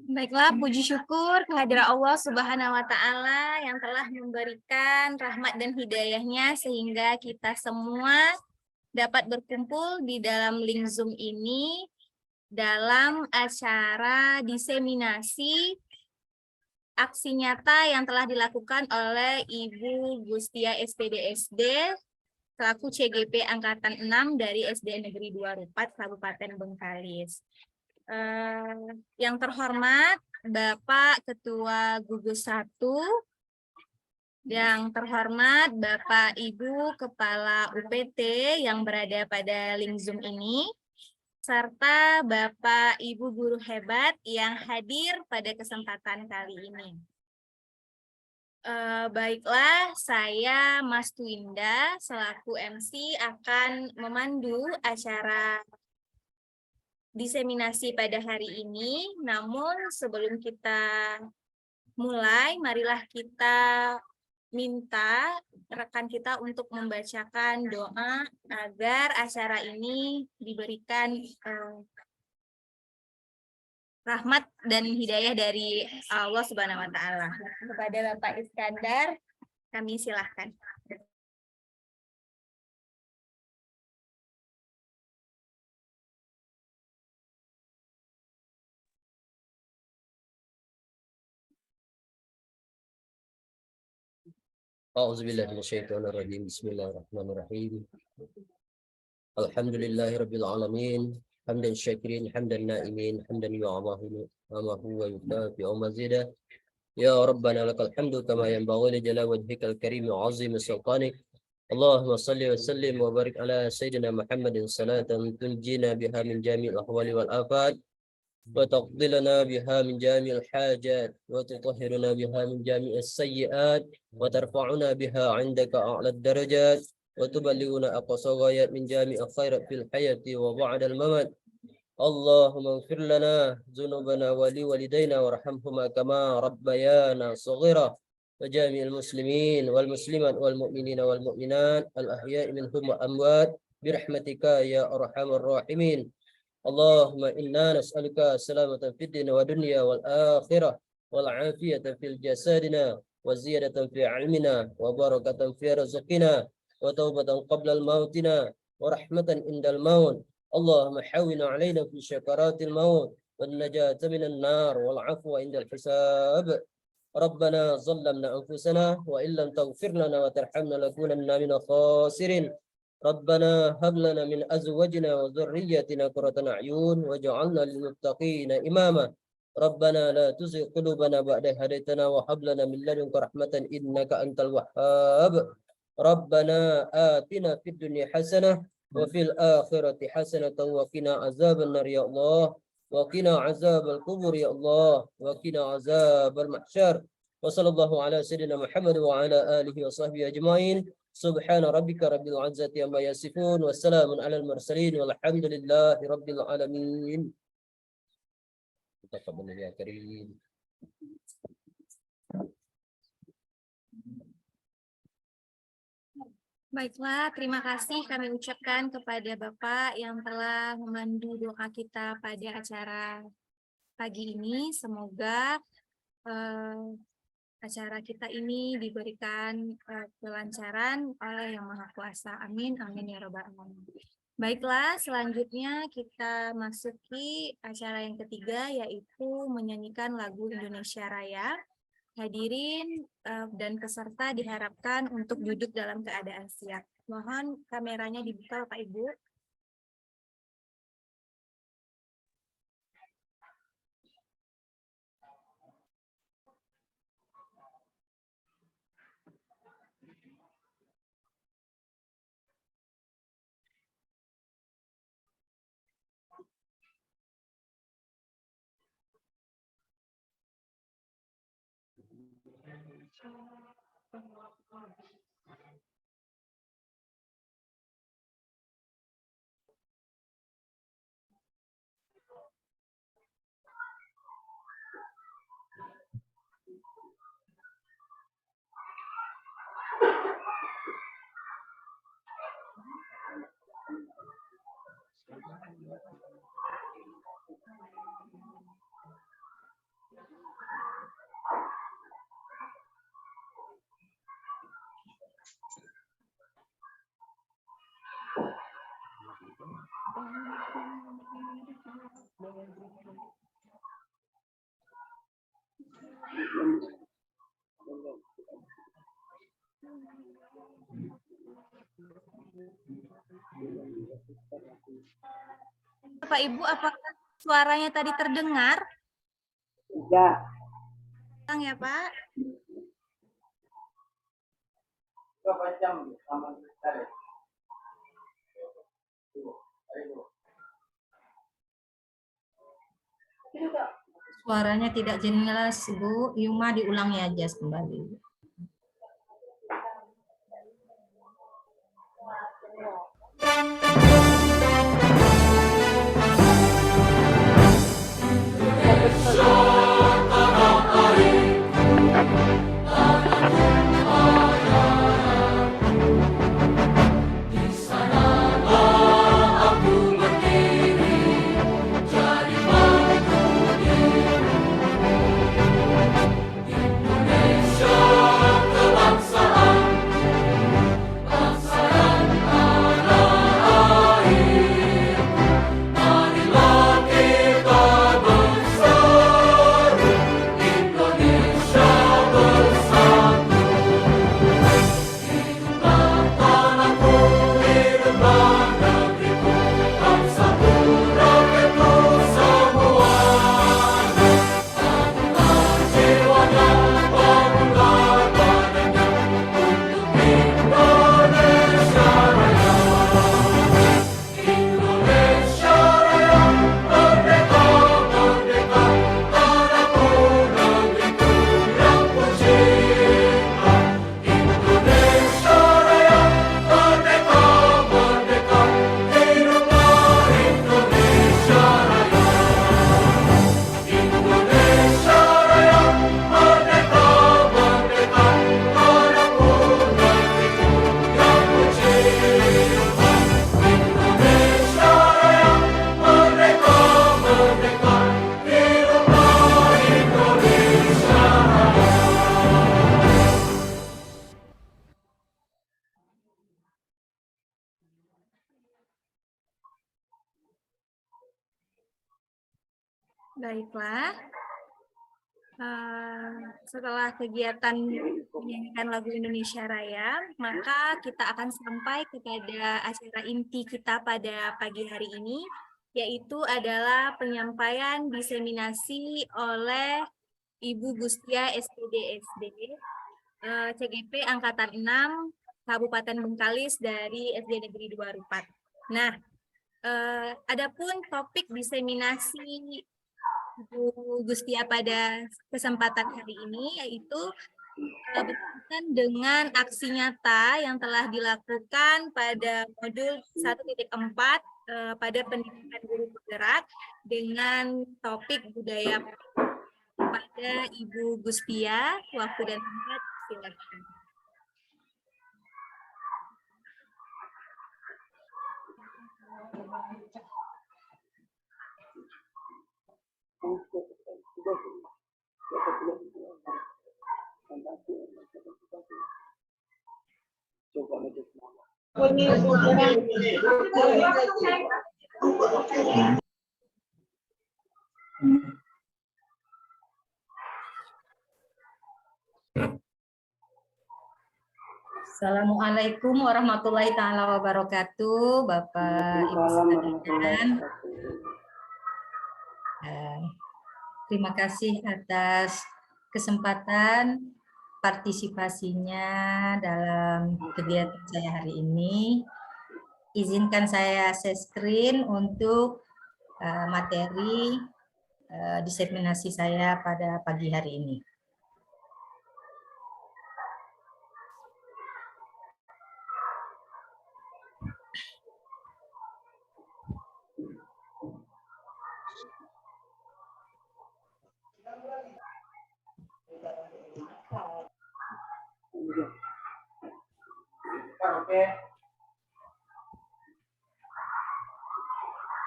Baiklah, puji syukur kehadirat Allah Subhanahu wa Ta'ala yang telah memberikan rahmat dan hidayahnya sehingga kita semua dapat berkumpul di dalam link Zoom ini dalam acara diseminasi aksi nyata yang telah dilakukan oleh Ibu Gustia SPDSD selaku CGP Angkatan 6 dari SD Negeri 2 Rupat, Kabupaten Bengkalis. Yang terhormat Bapak Ketua Gugus 1, yang terhormat Bapak Ibu Kepala UPT yang berada pada link Zoom ini, serta Bapak Ibu guru hebat yang hadir pada kesempatan kali ini. Baiklah, saya Mas Twinda selaku MC akan memandu acara diseminasi pada hari ini. Namun sebelum kita mulai, marilah kita minta rekan kita untuk membacakan doa agar acara ini diberikan rahmat dan hidayah dari Allah Subhanahu wa Ta'ala. Kepada Bapak Iskandar, kami silahkan. A'udzubillahi minasyaitonirrajim. Bismillahirrahmanirrahim. Alhamdulillahirabbil alamin. Hamdan syakirin, hamdan naimin, hamdan yu'amahu wa huwa yukafi'u mazida. Ya Rabbana lakal hamdu kama yanbaghi li jalali wajhikal karim wa 'azimi sultanik. Allahumma salli wa sallim wa barik ala sayyidina Muhammadin salatan tunjina biha min jami'il ahwali wal afat وتقضي لنا بها من جامع الحاجات وتطهرنا بها من جامع السيئات وترفعنا بها عندك أعلى الدرجات وتبلغنا أقصى غايات من جامع الخير في الحياة وبعد الممات. اللهم اغفر لنا ذنوبنا ولوالدينا وارحمهما كما ربيانا صغيرا وجامع المسلمين والمسلمات والمؤمنين والمؤمنات الأحياء منهم وأموات برحمتك يا أرحم الراحمين. اللهم إنا نسألك السلامة في الدين والدنيا والآخرة والعافية في جسدنا وزيادة في علمنا وبركة في رزقنا وتوبة قبل الموتنا ورحمة عند الموت. اللهم حون علينا في شكرات الموت والنجاة من النار والعفو عند الحساب. ربنا ظلمنا أنفسنا وإن لم تغفر لنا وترحمنا لنكونن من الخاسرين. ربنا هب لنا من أزواجنا وذرياتنا قرة أعين واجعلنا للمتقين إماما. ربنا لا تزغ قلوبنا بعد إذ هديتنا وهب لنا من لدنك رحمة إنك أنت الوهاب. ربنا آتنا في الدنيا حسنة وفي الآخرة حسنة وقنا عذاب النار يا الله وقنا عذاب القبور يا الله وقنا عذاب المحشر. وصلى الله على سيدنا محمد وعلى آله وصحبه أجمعين. سبحان ربك رب العزة عما يصفون والسلام على المرسلين والحمد لله رب العالمين. تقبل يا كريم. Baiklah, terima kasih kami ucapkan kepada Bapak yang telah memandu doa kita pada acara pagi ini. Semoga acara kita ini diberikan kelancaran oleh Yang Maha Kuasa. Amin, amin ya robbal alamin. Baiklah, selanjutnya kita masuki acara yang ketiga, yaitu menyanyikan lagu Indonesia Raya. Hadirin dan peserta diharapkan untuk duduk dalam keadaan siap. Mohon kameranya dibuka, Pak Ibu. Bapak Ibu, apakah suaranya tadi terdengar? Tidak. Bang ya Pak. Berapa jam sama tadi? Suaranya tidak jelas, Bu. Yuma diulangi aja kembali. Baiklah. Setelah kegiatan menyanyikan lagu Indonesia Raya, maka kita akan sampai kepada acara inti kita pada pagi hari ini, yaitu adalah penyampaian diseminasi oleh Ibu Gustia SPDSD CGP Angkatan 6 Kabupaten Bengkalis dari SD Negeri 2 Rupat. Nah, adapun topik diseminasi Bu Gustia pada kesempatan hari ini yaitu berkaitan dengan aksi nyata yang telah dilakukan pada modul 1.4 pada pendidikan guru penggerak dengan topik budaya pada Ibu Gustia. Waktu dan tempat silakan. Assalamualaikum warahmatullahi taala wabarakatuh, Bapak Ibu sekalian. Terima kasih atas kesempatan partisipasinya dalam kegiatan saya hari ini. Izinkan saya share screen untuk materi diseminasi saya pada pagi hari ini.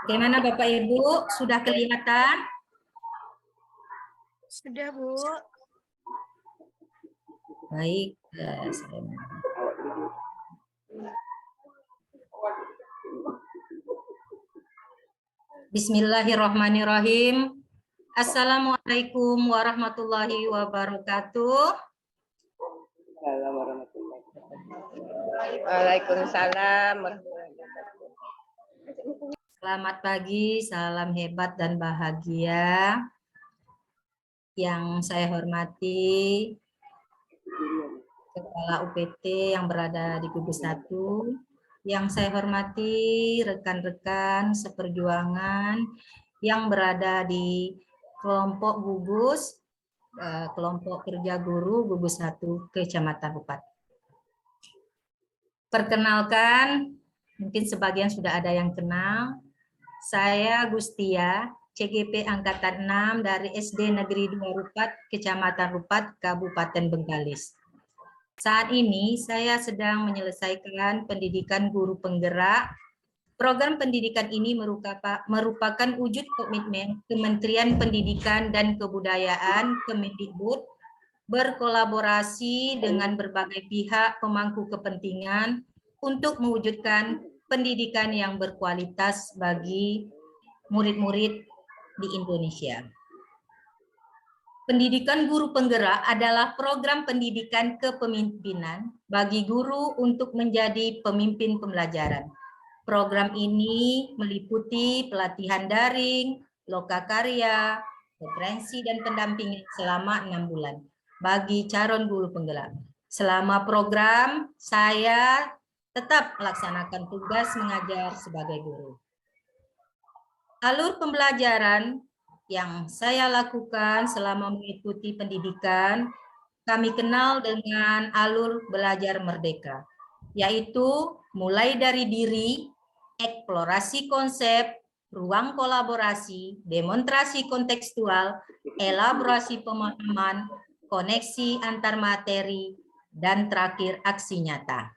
Bagaimana Bapak Ibu? Sudah kelihatan? Sudah, Bu. Baik. Bismillahirrahmanirrahim. Assalamualaikum warahmatullahi wabarakatuh. Waalaikumsalam. Selamat pagi, salam hebat dan bahagia. Yang saya hormati Kepala UPT yang berada di gugus 1, yang saya hormati rekan-rekan seperjuangan yang berada di kelompok gugus, kelompok kerja guru gugus 1 Kecamatan Rupat. Perkenalkan, mungkin sebagian sudah ada yang kenal, saya Gustia, CGP Angkatan 6 dari SD Negeri 2 Rupat, Kecamatan Rupat, Kabupaten Bengkalis. Saat ini saya sedang menyelesaikan pendidikan guru penggerak. Program pendidikan ini merupakan wujud komitmen Kementerian Pendidikan dan Kebudayaan Kemendikbud berkolaborasi dengan berbagai pihak pemangku kepentingan untuk mewujudkan pendidikan yang berkualitas bagi murid-murid di Indonesia. Pendidikan guru penggerak adalah program pendidikan kepemimpinan bagi guru untuk menjadi pemimpin pembelajaran. Program ini meliputi pelatihan daring, lokakarya, referensi dan pendampingan selama 6 bulan bagi calon guru penggerak. Selama program, saya tetap melaksanakan tugas mengajar sebagai guru. Alur pembelajaran yang saya lakukan selama mengikuti pendidikan, kami kenal dengan alur belajar merdeka, yaitu mulai dari diri, eksplorasi konsep, ruang kolaborasi, demonstrasi kontekstual, elaborasi pemahaman, koneksi antar materi, dan terakhir aksi nyata.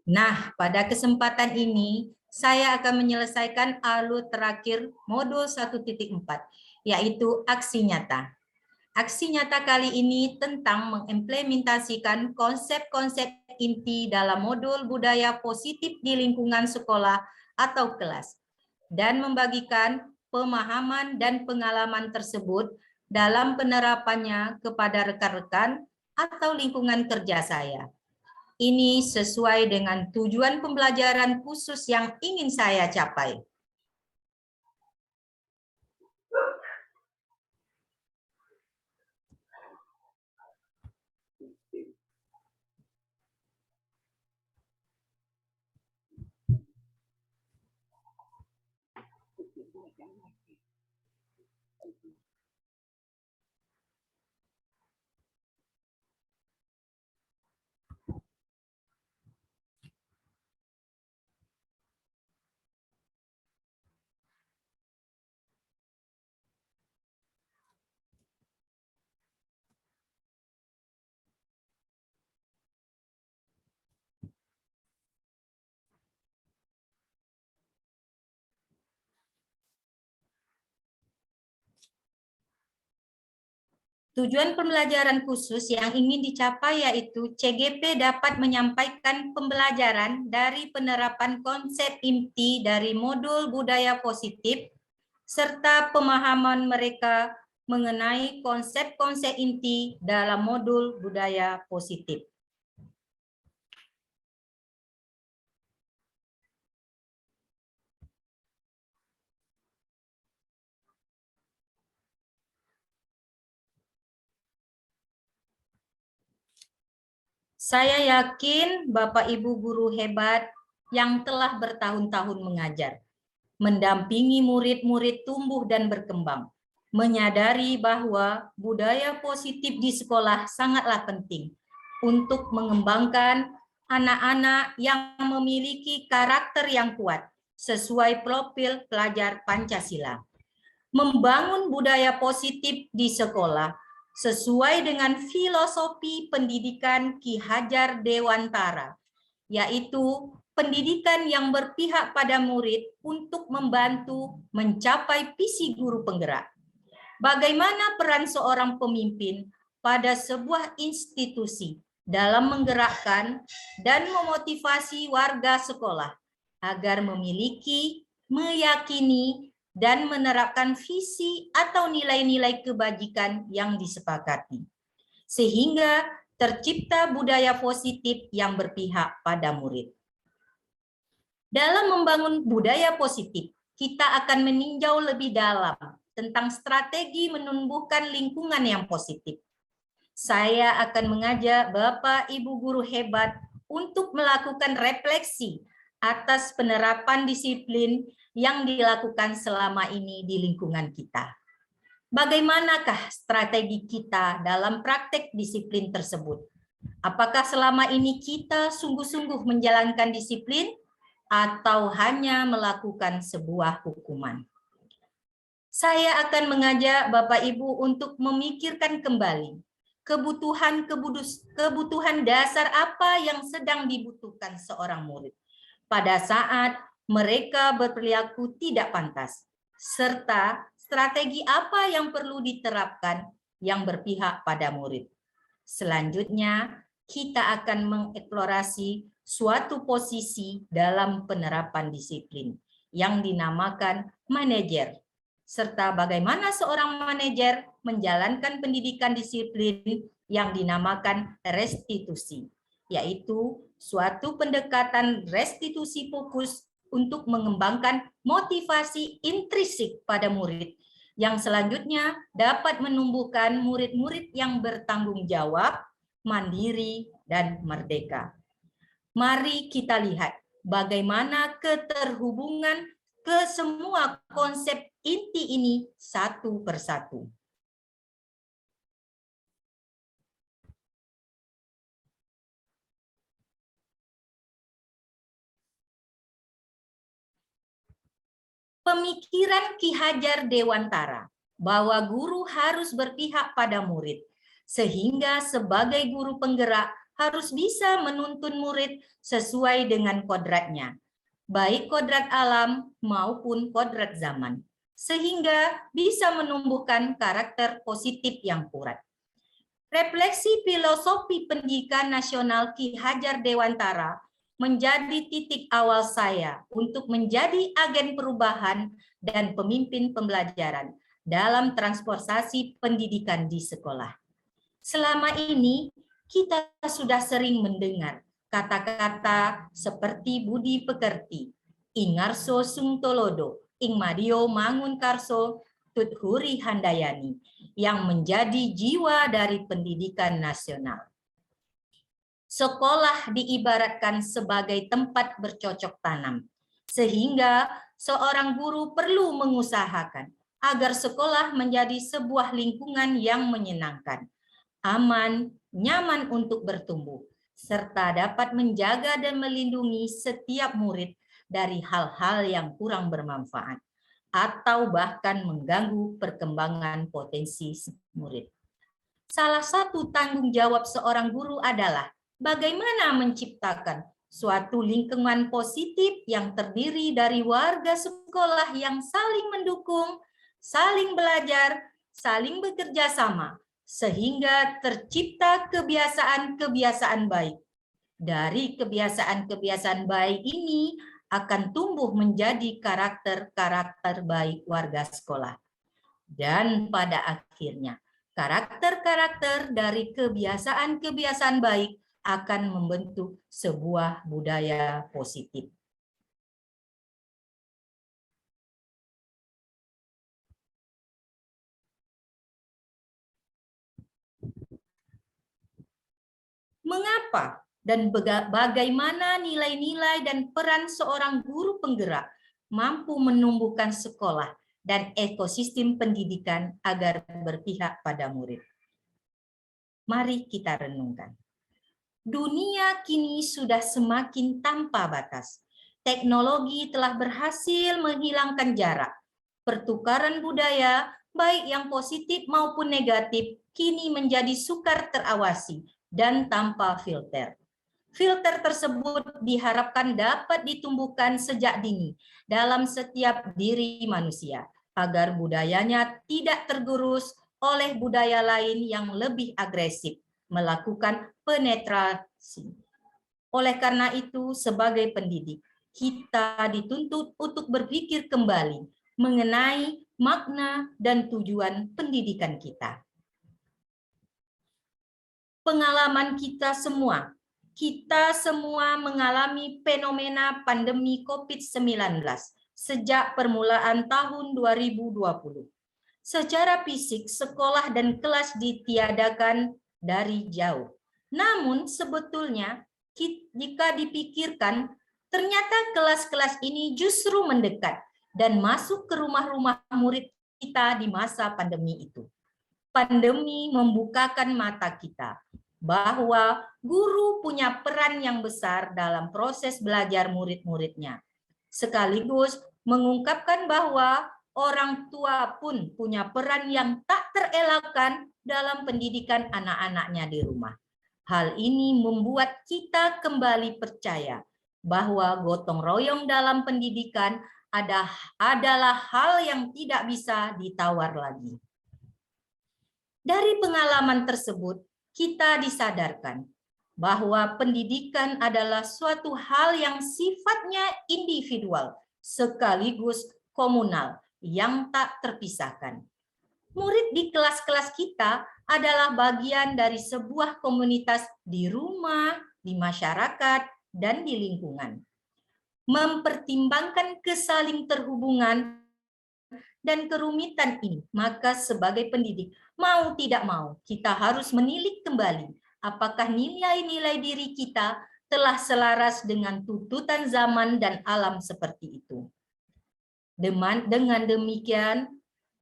Nah, pada kesempatan ini, saya akan menyelesaikan alur terakhir modul 1.4, yaitu aksi nyata. Aksi nyata kali ini tentang mengimplementasikan konsep-konsep inti dalam modul budaya positif di lingkungan sekolah atau kelas, dan membagikan pemahaman dan pengalaman tersebut dalam penerapannya kepada rekan-rekan atau lingkungan kerja saya. Ini sesuai dengan tujuan pembelajaran khusus yang ingin saya capai. Tujuan pembelajaran khusus yang ingin dicapai yaitu CGP dapat menyampaikan pembelajaran dari penerapan konsep inti dari modul budaya positif serta pemahaman mereka mengenai konsep-konsep inti dalam modul budaya positif. Saya yakin Bapak Ibu guru hebat yang telah bertahun-tahun mengajar, mendampingi murid-murid tumbuh dan berkembang, menyadari bahwa budaya positif di sekolah sangatlah penting untuk mengembangkan anak-anak yang memiliki karakter yang kuat sesuai profil pelajar Pancasila. Membangun budaya positif di sekolah sesuai dengan filosofi pendidikan Ki Hajar Dewantara yaitu pendidikan yang berpihak pada murid untuk membantu mencapai visi guru penggerak. Bagaimana peran seorang pemimpin pada sebuah institusi dalam menggerakkan dan memotivasi warga sekolah agar memiliki, meyakini, dan menerapkan visi atau nilai-nilai kebajikan yang disepakati, sehingga tercipta budaya positif yang berpihak pada murid. Dalam membangun budaya positif, kita akan meninjau lebih dalam tentang strategi menumbuhkan lingkungan yang positif. Saya akan mengajak Bapak Ibu guru hebat untuk melakukan refleksi atas penerapan disiplin yang dilakukan selama ini di lingkungan kita. Bagaimanakah strategi kita dalam praktek disiplin tersebut? Apakah selama ini kita sungguh-sungguh menjalankan disiplin atau hanya melakukan sebuah hukuman? Saya akan mengajak Bapak Ibu untuk memikirkan kembali kebutuhan dasar apa yang sedang dibutuhkan seorang murid pada saat mereka berperilaku tidak pantas, serta strategi apa yang perlu diterapkan yang berpihak pada murid. Selanjutnya, kita akan mengeksplorasi suatu posisi dalam penerapan disiplin yang dinamakan manajer, serta bagaimana seorang manajer menjalankan pendidikan disiplin yang dinamakan restitusi, yaitu suatu pendekatan restitusi fokus untuk mengembangkan motivasi intrinsik pada murid yang selanjutnya dapat menumbuhkan murid-murid yang bertanggung jawab, mandiri, dan merdeka. Mari kita lihat bagaimana keterhubungan ke semua konsep inti ini satu persatu. Pemikiran Ki Hajar Dewantara bahwa guru harus berpihak pada murid, sehingga sebagai guru penggerak harus bisa menuntun murid sesuai dengan kodratnya, baik kodrat alam maupun kodrat zaman, sehingga bisa menumbuhkan karakter positif yang kuat. Refleksi filosofi pendidikan nasional Ki Hajar Dewantara menjadi titik awal saya untuk menjadi agen perubahan dan pemimpin pembelajaran dalam transportasi pendidikan di sekolah. Selama ini, kita sudah sering mendengar kata-kata seperti budi pekerti, ingarso sungtolodo, ing madio mangun karso, tuthuri handayani, yang menjadi jiwa dari pendidikan nasional. Sekolah diibaratkan sebagai tempat bercocok tanam, sehingga seorang guru perlu mengusahakan agar sekolah menjadi sebuah lingkungan yang menyenangkan, aman, nyaman untuk bertumbuh, serta dapat menjaga dan melindungi setiap murid dari hal-hal yang kurang bermanfaat atau bahkan mengganggu perkembangan potensi murid. Salah satu tanggung jawab seorang guru adalah bagaimana menciptakan suatu lingkungan positif yang terdiri dari warga sekolah yang saling mendukung, saling belajar, saling bekerja sama, sehingga tercipta kebiasaan-kebiasaan baik. Dari kebiasaan-kebiasaan baik ini akan tumbuh menjadi karakter-karakter baik warga sekolah. Dan pada akhirnya, karakter-karakter dari kebiasaan-kebiasaan baik akan membentuk sebuah budaya positif. Mengapa dan bagaimana nilai-nilai dan peran seorang guru penggerak mampu menumbuhkan sekolah dan ekosistem pendidikan agar berpihak pada murid? Mari kita renungkan. Dunia kini sudah semakin tanpa batas. Teknologi telah berhasil menghilangkan jarak. Pertukaran budaya, baik yang positif maupun negatif, kini menjadi sukar terawasi dan tanpa filter. Filter tersebut diharapkan dapat ditumbuhkan sejak dini dalam setiap diri manusia, agar budayanya tidak tergerus oleh budaya lain yang lebih agresif melakukan penetrasi. Oleh karena itu, sebagai pendidik, kita dituntut untuk berpikir kembali mengenai makna dan tujuan pendidikan kita. Pengalaman kita semua mengalami fenomena pandemi COVID-19 sejak permulaan tahun 2020. Secara fisik, sekolah dan kelas ditiadakan dari jauh. Namun sebetulnya, jika dipikirkan, ternyata kelas-kelas ini justru mendekat dan masuk ke rumah-rumah murid kita di masa pandemi itu. Pandemi membukakan mata kita bahwa guru punya peran yang besar dalam proses belajar murid-muridnya. Sekaligus mengungkapkan bahwa orang tua pun punya peran yang tak terelakkan dalam pendidikan anak-anaknya di rumah. Hal ini membuat kita kembali percaya bahwa gotong royong dalam pendidikan adalah hal yang tidak bisa ditawar lagi. Dari pengalaman tersebut, kita disadarkan bahwa pendidikan adalah suatu hal yang sifatnya individual sekaligus komunal yang tak terpisahkan. Murid di kelas-kelas kita adalah bagian dari sebuah komunitas di rumah, di masyarakat, dan di lingkungan. Mempertimbangkan kesaling terhubungan dan kerumitan ini, maka sebagai pendidik, mau tidak mau, kita harus menilik kembali apakah nilai-nilai diri kita telah selaras dengan tuntutan zaman dan alam seperti itu. Dengan demikian,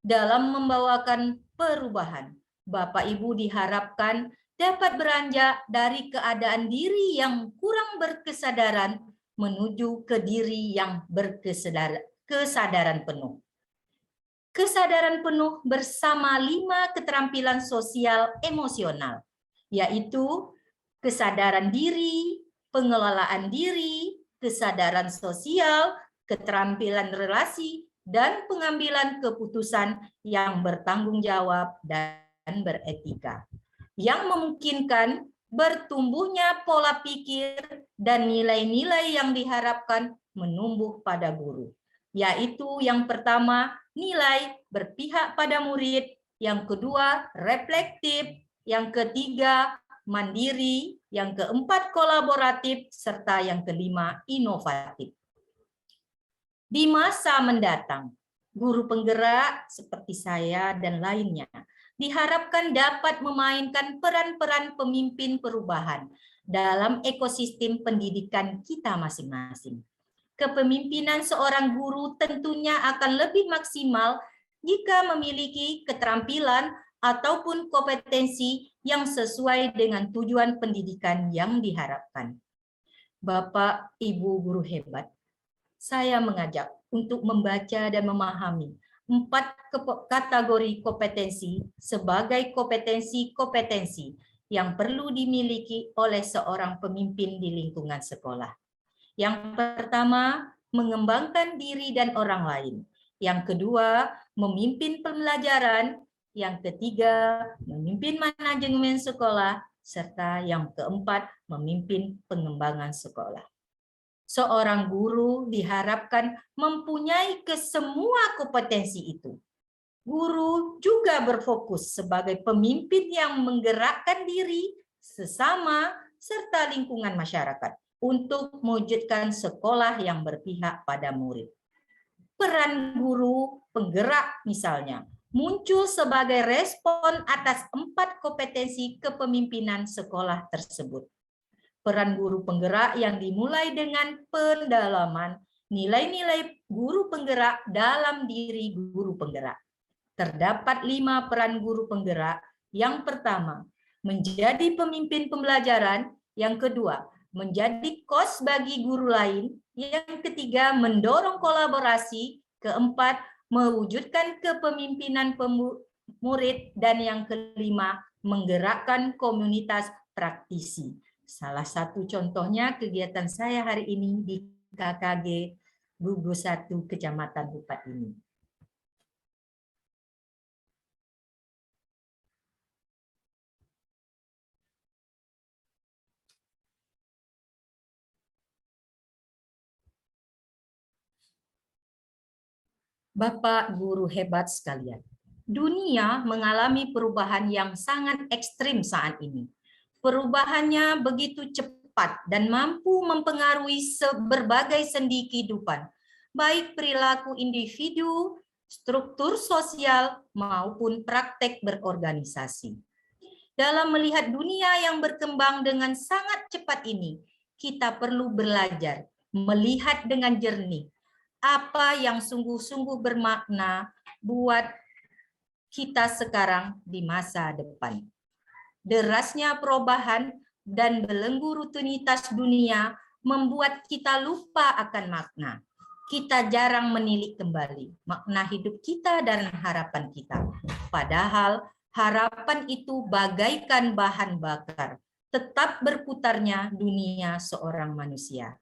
dalam membawakan perubahan, Bapak Ibu diharapkan dapat beranjak dari keadaan diri yang kurang berkesadaran menuju ke diri yang berkesadaran penuh. Kesadaran penuh bersama 5 keterampilan sosial emosional, yaitu kesadaran diri, pengelolaan diri, kesadaran sosial, keterampilan relasi, dan pengambilan keputusan yang bertanggung jawab dan beretika, yang memungkinkan bertumbuhnya pola pikir dan nilai-nilai yang diharapkan menumbuh pada guru, yaitu yang pertama, nilai berpihak pada murid, yang kedua, reflektif, yang ketiga, mandiri, yang keempat, kolaboratif, serta yang kelima, inovatif. Di masa mendatang, guru penggerak seperti saya dan lainnya diharapkan dapat memainkan peran-peran pemimpin perubahan dalam ekosistem pendidikan kita masing-masing. Kepemimpinan seorang guru tentunya akan lebih maksimal jika memiliki keterampilan ataupun kompetensi yang sesuai dengan tujuan pendidikan yang diharapkan. Bapak, Ibu guru hebat, saya mengajak untuk membaca dan memahami 4 kategori kompetensi sebagai kompetensi-kompetensi yang perlu dimiliki oleh seorang pemimpin di lingkungan sekolah. Yang pertama, mengembangkan diri dan orang lain. Yang kedua, memimpin pembelajaran. Yang ketiga, memimpin manajemen sekolah. Serta yang keempat, memimpin pengembangan sekolah. Seorang guru diharapkan mempunyai kesemua kompetensi itu. Guru juga berfokus sebagai pemimpin yang menggerakkan diri, sesama, serta lingkungan masyarakat untuk mewujudkan sekolah yang berpihak pada murid. Peran guru penggerak misalnya muncul sebagai respon atas 4 kompetensi kepemimpinan sekolah tersebut. Peran guru penggerak yang dimulai dengan pendalaman nilai-nilai guru penggerak dalam diri guru penggerak. Terdapat 5 peran guru penggerak. Yang pertama, menjadi pemimpin pembelajaran. Yang kedua, menjadi coach bagi guru lain. Yang ketiga, mendorong kolaborasi. Keempat, mewujudkan kepemimpinan murid. Dan yang kelima, menggerakkan komunitas praktisi. Salah satu contohnya kegiatan saya hari ini di KKG Gugus 1 Kecamatan Rupat ini. Bapak guru hebat sekalian, dunia mengalami perubahan yang sangat ekstrim saat ini. Perubahannya begitu cepat dan mampu mempengaruhi berbagai sendi kehidupan, baik perilaku individu, struktur sosial, maupun praktek berorganisasi. Dalam melihat dunia yang berkembang dengan sangat cepat ini, kita perlu belajar melihat dengan jernih apa yang sungguh-sungguh bermakna buat kita sekarang di masa depan. Derasnya perubahan dan belenggu rutinitas dunia membuat kita lupa akan makna. Kita jarang menilik kembali makna hidup kita dan harapan kita. Padahal harapan itu bagaikan bahan bakar, tetap berputarnya dunia seorang manusia.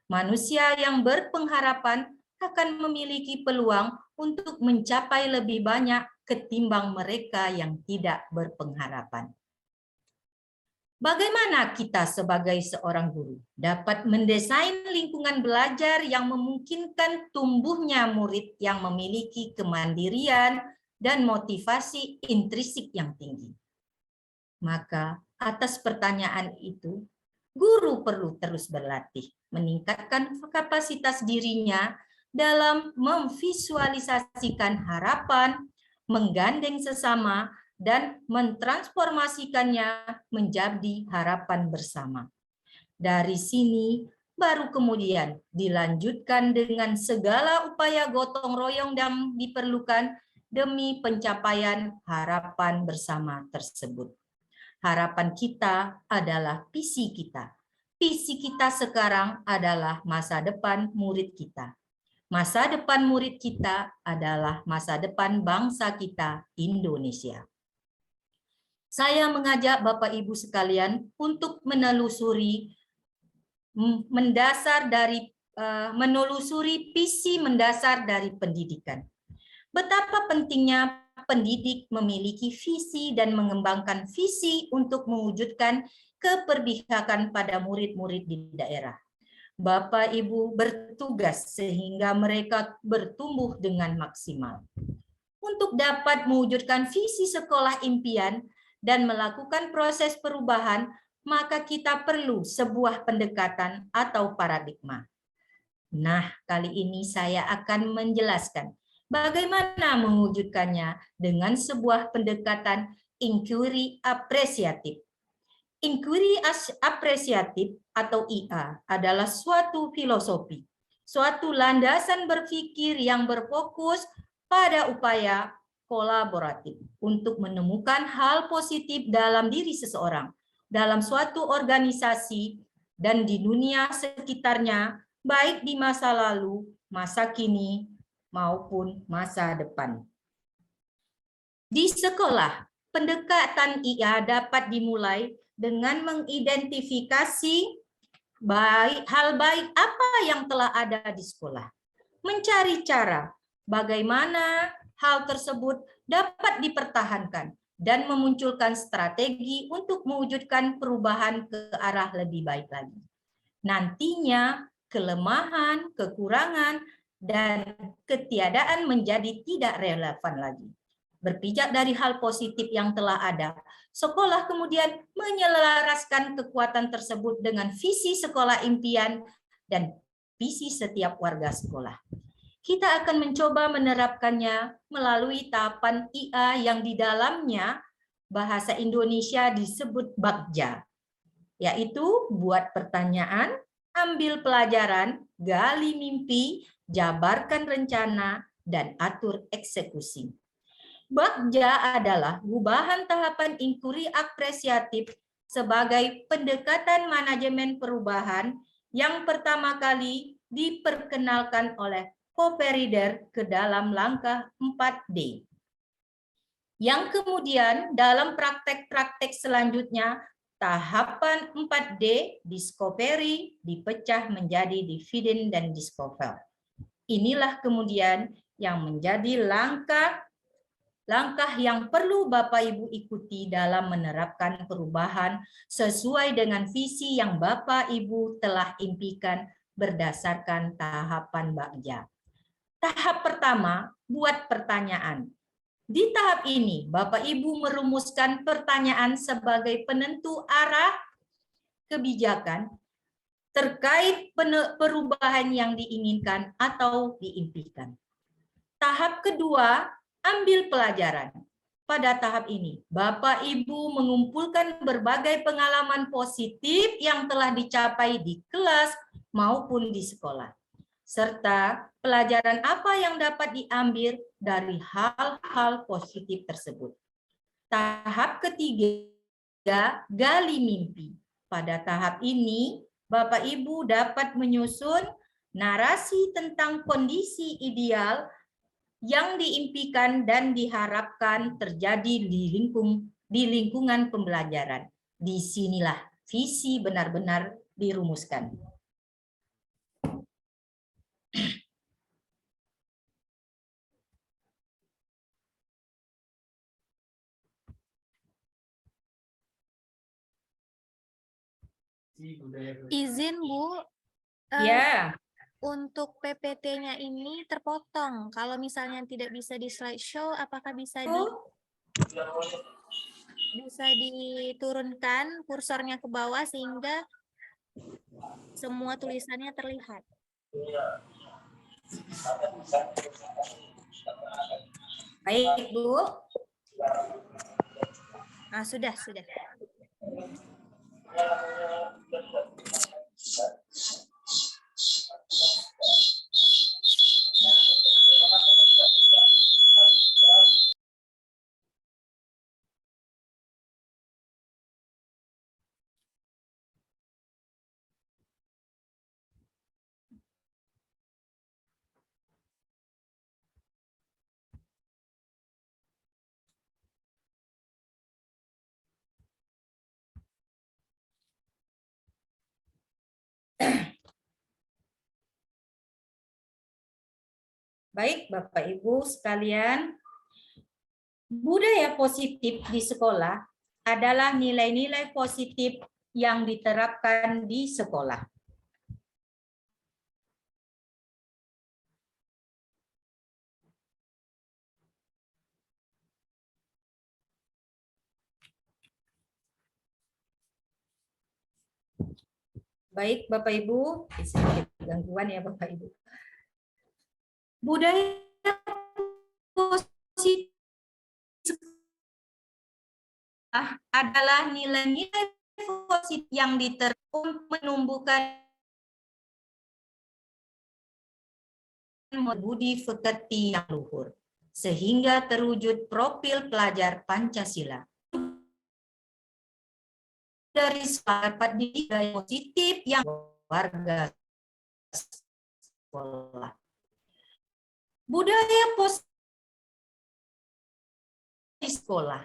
Manusia yang berpengharapan akan memiliki peluang untuk mencapai lebih banyak ketimbang mereka yang tidak berpengharapan. Bagaimana kita sebagai seorang guru dapat mendesain lingkungan belajar yang memungkinkan tumbuhnya murid yang memiliki kemandirian dan motivasi intrinsik yang tinggi? Maka atas pertanyaan itu, guru perlu terus berlatih, meningkatkan kapasitas dirinya dalam memvisualisasikan harapan, menggandeng sesama, dan mentransformasikannya menjadi harapan bersama. Dari sini, baru kemudian dilanjutkan dengan segala upaya gotong royong yang diperlukan demi pencapaian harapan bersama tersebut. Harapan kita adalah visi kita. Visi kita sekarang adalah masa depan murid kita. Masa depan murid kita adalah masa depan bangsa kita, Indonesia. Saya mengajak Bapak Ibu sekalian untuk menelusuri visi mendasar dari pendidikan. Betapa pentingnya pendidik memiliki visi dan mengembangkan visi untuk mewujudkan keberpihakan pada murid-murid di daerah. Bapak Ibu bertugas sehingga mereka bertumbuh dengan maksimal. Untuk dapat mewujudkan visi sekolah impian dan melakukan proses perubahan, maka kita perlu sebuah pendekatan atau paradigma. Nah, kali ini saya akan menjelaskan bagaimana mewujudkannya dengan sebuah pendekatan inquiry apresiatif. Inquiry apresiatif atau IA adalah suatu filosofi, suatu landasan berpikir yang berfokus pada upaya kolaboratif untuk menemukan hal positif dalam diri seseorang, dalam suatu organisasi, dan di dunia sekitarnya, baik di masa lalu, masa kini, maupun masa depan. Di sekolah, pendekatan IA dapat dimulai dengan mengidentifikasi hal baik apa yang telah ada di sekolah. Mencari cara bagaimana hal tersebut dapat dipertahankan dan memunculkan strategi untuk mewujudkan perubahan ke arah lebih baik lagi. Nantinya kelemahan, kekurangan, dan ketiadaan menjadi tidak relevan lagi. Berpijak dari hal positif yang telah ada, sekolah kemudian menyelaraskan kekuatan tersebut dengan visi sekolah impian dan visi setiap warga sekolah. Kita akan mencoba menerapkannya melalui tahapan IA yang di dalamnya bahasa Indonesia disebut Bagja, yaitu buat pertanyaan, ambil pelajaran, gali mimpi, jabarkan rencana, dan atur eksekusi. Bagja adalah gubahan tahapan inquiry apresiatif sebagai pendekatan manajemen perubahan yang pertama kali diperkenalkan oleh Coperider ke dalam langkah 4D. Yang kemudian dalam praktek-praktek selanjutnya Tahapan 4D, discovery, dipecah menjadi dividen dan discover. Inilah kemudian yang menjadi langkah yang perlu Bapak Ibu ikuti dalam menerapkan perubahan sesuai dengan visi yang Bapak Ibu telah impikan berdasarkan tahapan Bagja. Tahap pertama, buat pertanyaan. Di tahap ini, Bapak Ibu merumuskan pertanyaan sebagai penentu arah kebijakan terkait perubahan yang diinginkan atau diimpikan. Tahap kedua, ambil pelajaran. Pada tahap ini, Bapak Ibu mengumpulkan berbagai pengalaman positif yang telah dicapai di kelas maupun di sekolah, serta pelajaran apa yang dapat diambil dari hal-hal positif tersebut. Tahap ketiga, gali mimpi. Pada tahap ini, Bapak Ibu dapat menyusun narasi tentang kondisi ideal yang diimpikan dan diharapkan terjadi di lingkungan pembelajaran. Disinilah visi benar-benar dirumuskan. Izin Bu, Ya, untuk PPT-nya ini terpotong. Kalau misalnya tidak bisa di slideshow, apakah bisa diturunkan kursornya ke bawah sehingga semua tulisannya terlihat? baik Bu. Ah, sudah. Baik, Bapak Ibu sekalian, budaya positif di sekolah adalah nilai-nilai positif yang diterapkan di sekolah. Baik, Bapak Ibu, sedikit gangguan ya Bapak Ibu. Budaya positif adalah nilai-nilai positif yang diterapkan menumbuhkan budi pekerti yang luhur, sehingga terwujud profil pelajar Pancasila. Dari dapat nilai positif yang warga sekolah. Budaya positif di sekolah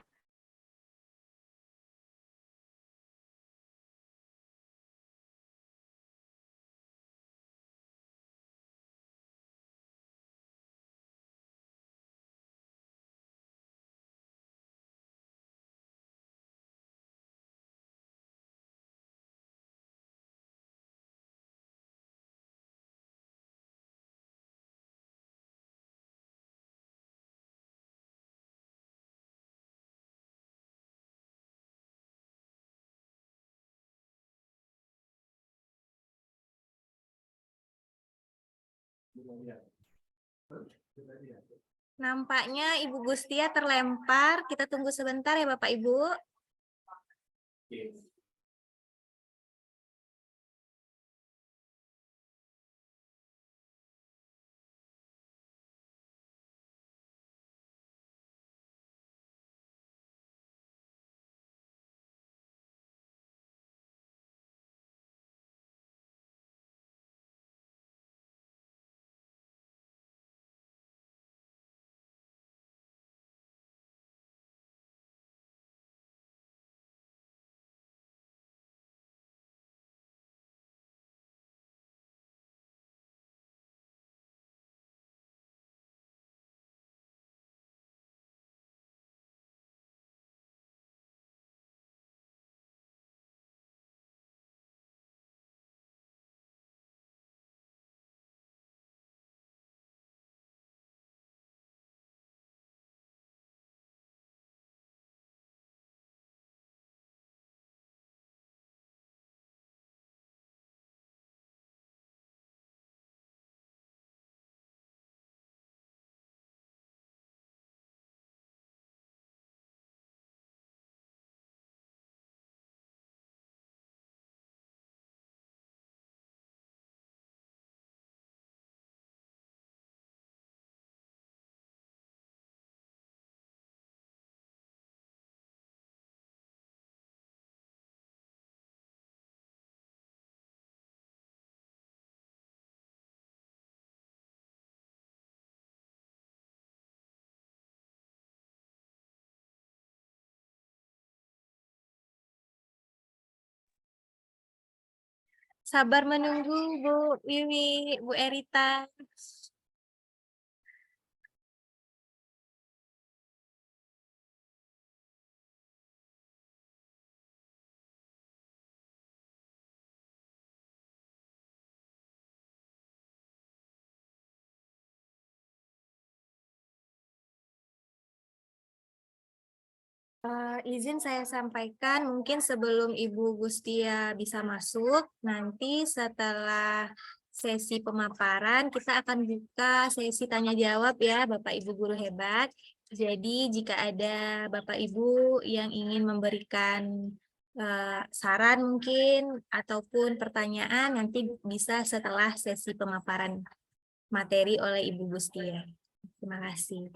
Nampaknya Ibu Gustia terlempar. Kita tunggu sebentar ya Bapak Ibu. Sabar menunggu Bu Wiwi, Bu Erita. Izin saya sampaikan, mungkin sebelum Ibu Gustia bisa masuk, nanti setelah sesi pemaparan, kita akan buka sesi tanya jawab ya, Bapak Ibu guru hebat. Jadi jika ada Bapak Ibu yang ingin memberikan saran mungkin, ataupun pertanyaan, nanti bisa setelah sesi pemaparan materi oleh Ibu Gustia. Terima kasih.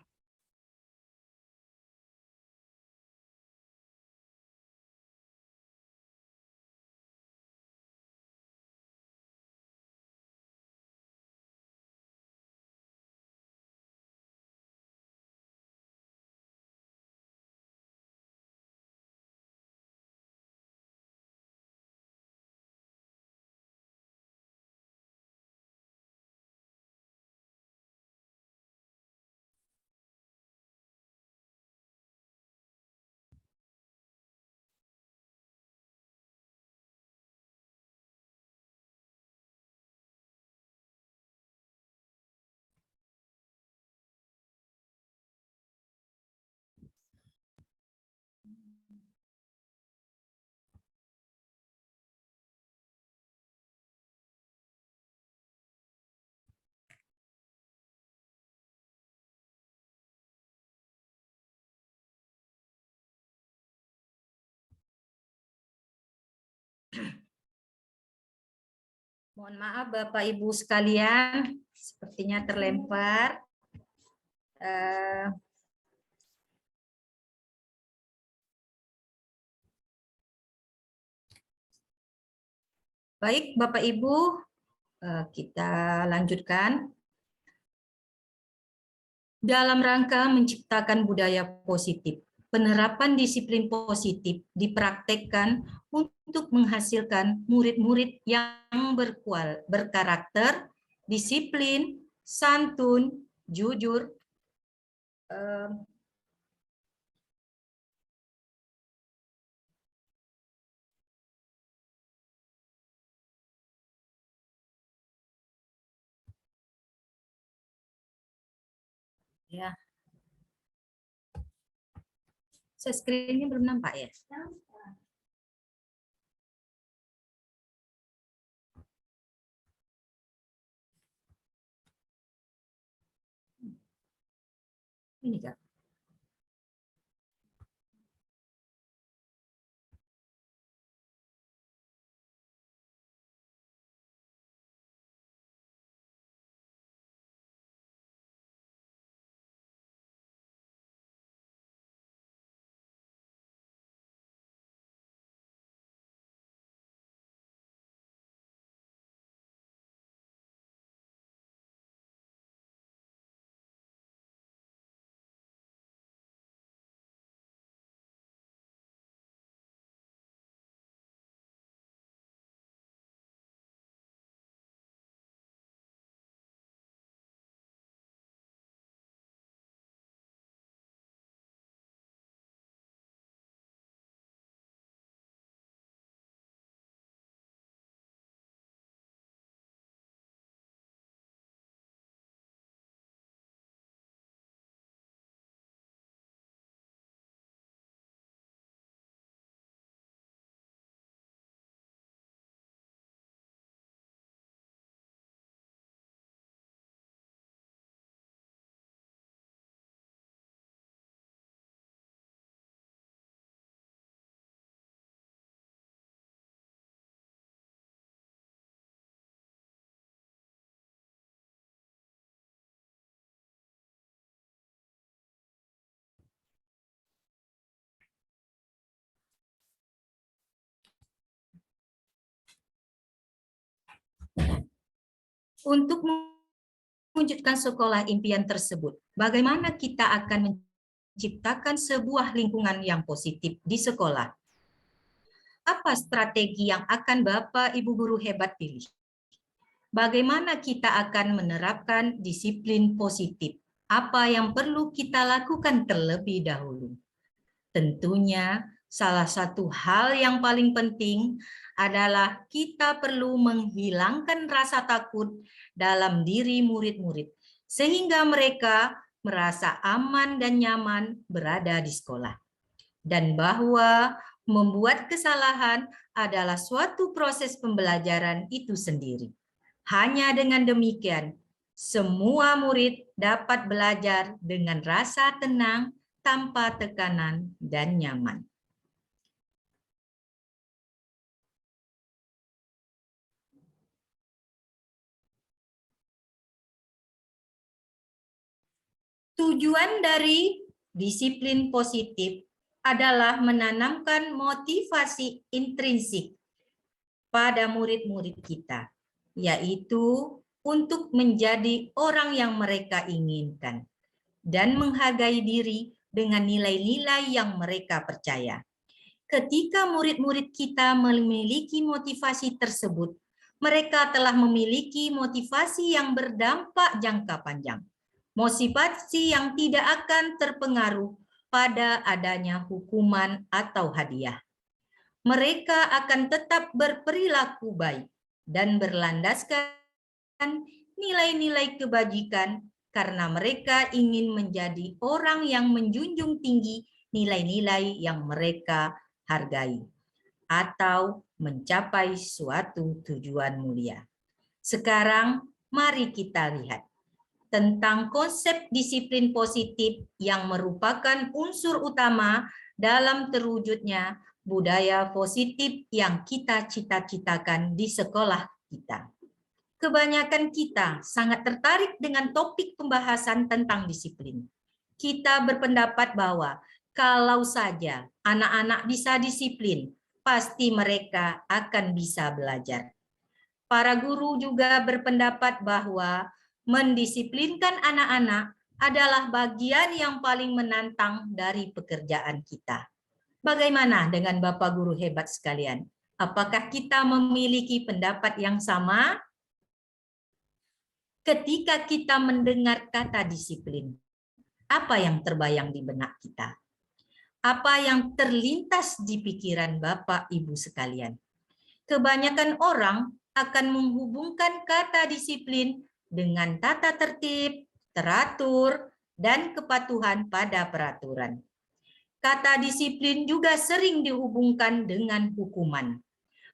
Mohon maaf Bapak Ibu sekalian, sepertinya terlempar. Baik Bapak Ibu, kita lanjutkan. Dalam rangka menciptakan budaya positif, penerapan disiplin positif dipraktekkan untuk menghasilkan murid-murid yang berkarakter, disiplin, santun, jujur, ya. Screen-nya belum nampak ya? Ini Kak. Untuk mewujudkan sekolah impian tersebut, bagaimana kita akan menciptakan sebuah lingkungan yang positif di sekolah? apa strategi yang akan Bapak Ibu guru hebat pilih? Bagaimana kita akan menerapkan disiplin positif? Apa yang perlu kita lakukan terlebih dahulu? Tentunya salah satu hal yang paling penting adalah kita perlu menghilangkan rasa takut dalam diri murid-murid, sehingga mereka merasa aman dan nyaman berada di sekolah. Dan bahwa membuat kesalahan adalah suatu proses pembelajaran itu sendiri. Hanya dengan demikian, semua murid dapat belajar dengan rasa tenang, tanpa tekanan dan nyaman. Tujuan dari disiplin positif adalah menanamkan motivasi intrinsik pada murid-murid kita, yaitu untuk menjadi orang yang mereka inginkan dan menghargai diri dengan nilai-nilai yang mereka percaya. Ketika murid-murid kita memiliki motivasi tersebut, mereka telah memiliki motivasi yang berdampak jangka panjang. Motivasi yang tidak akan terpengaruh pada adanya hukuman atau hadiah. Mereka akan tetap berperilaku baik dan berlandaskan nilai-nilai kebajikan karena mereka ingin menjadi orang yang menjunjung tinggi nilai-nilai yang mereka hargai atau mencapai suatu tujuan mulia. Sekarang mari kita lihat tentang konsep disiplin positif yang merupakan unsur utama dalam terwujudnya budaya positif yang kita cita-citakan di sekolah kita. Kebanyakan kita sangat tertarik dengan topik pembahasan tentang disiplin. Kita berpendapat bahwa kalau saja anak-anak bisa disiplin, pasti mereka akan bisa belajar. Para guru juga berpendapat bahwa mendisiplinkan anak-anak adalah bagian yang paling menantang dari pekerjaan kita. Bagaimana dengan Bapak guru hebat sekalian? Apakah kita memiliki pendapat yang sama? Ketika kita mendengar kata disiplin, apa yang terbayang di benak kita? Apa yang terlintas di pikiran Bapak Ibu sekalian? Kebanyakan orang akan menghubungkan kata disiplin dengan tata tertib, teratur, dan kepatuhan pada peraturan. Kata disiplin juga sering dihubungkan dengan hukuman.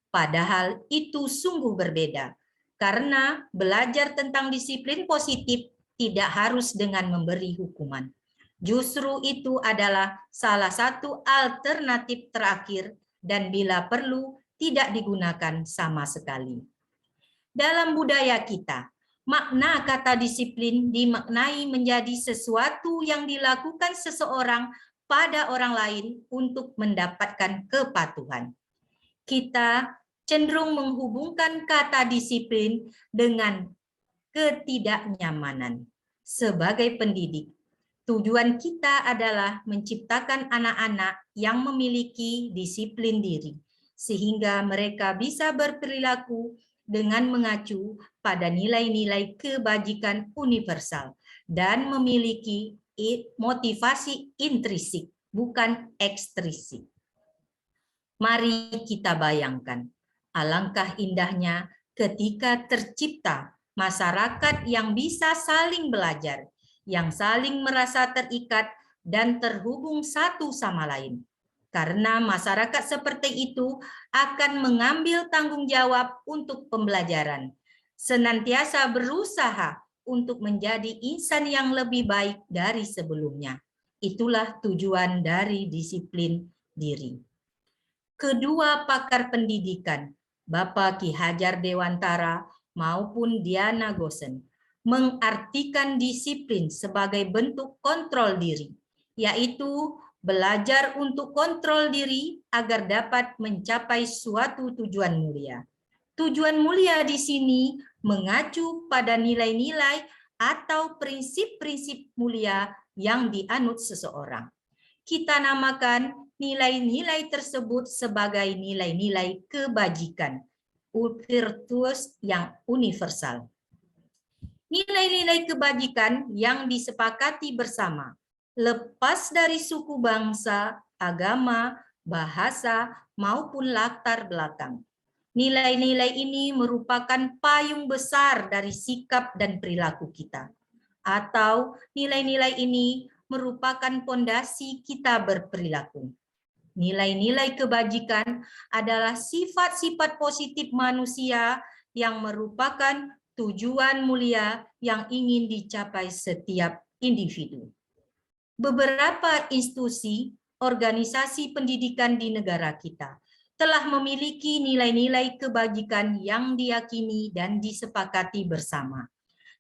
Padahal itu sungguh berbeda, karena belajar tentang disiplin positif tidak harus dengan memberi hukuman. Justru itu adalah salah satu alternatif terakhir dan bila perlu tidak digunakan sama sekali. Dalam budaya kita, makna kata disiplin dimaknai menjadi sesuatu yang dilakukan seseorang pada orang lain untuk mendapatkan kepatuhan. Kita cenderung menghubungkan kata disiplin dengan ketidaknyamanan. Sebagai pendidik, tujuan kita adalah menciptakan anak-anak yang memiliki disiplin diri, sehingga mereka bisa berperilaku dengan mengacu pada nilai-nilai kebajikan universal dan memiliki motivasi intrinsik, bukan ekstrinsik. Mari kita bayangkan, alangkah indahnya ketika tercipta masyarakat yang bisa saling belajar, yang saling merasa terikat dan terhubung satu sama lain. Karena masyarakat seperti itu akan mengambil tanggung jawab untuk pembelajaran, senantiasa berusaha untuk menjadi insan yang lebih baik dari sebelumnya. Itulah tujuan dari disiplin diri. Kedua pakar pendidikan, Bapak Ki Hajar Dewantara maupun Diana Gosen, mengartikan disiplin sebagai bentuk kontrol diri, yaitu belajar untuk kontrol diri agar dapat mencapai suatu tujuan mulia. Tujuan mulia di sini mengacu pada nilai-nilai atau prinsip-prinsip mulia yang dianut seseorang. Kita namakan nilai-nilai tersebut sebagai nilai-nilai kebajikan virtuous yang universal. Nilai-nilai kebajikan yang disepakati bersama, lepas dari suku bangsa, agama, bahasa, maupun latar belakang. Nilai-nilai ini merupakan payung besar dari sikap dan perilaku kita. Atau nilai-nilai ini merupakan pondasi kita berperilaku. Nilai-nilai kebajikan adalah sifat-sifat positif manusia yang merupakan tujuan mulia yang ingin dicapai setiap individu. Beberapa institusi, organisasi pendidikan di negara kita telah memiliki nilai-nilai kebajikan yang diyakini dan disepakati bersama.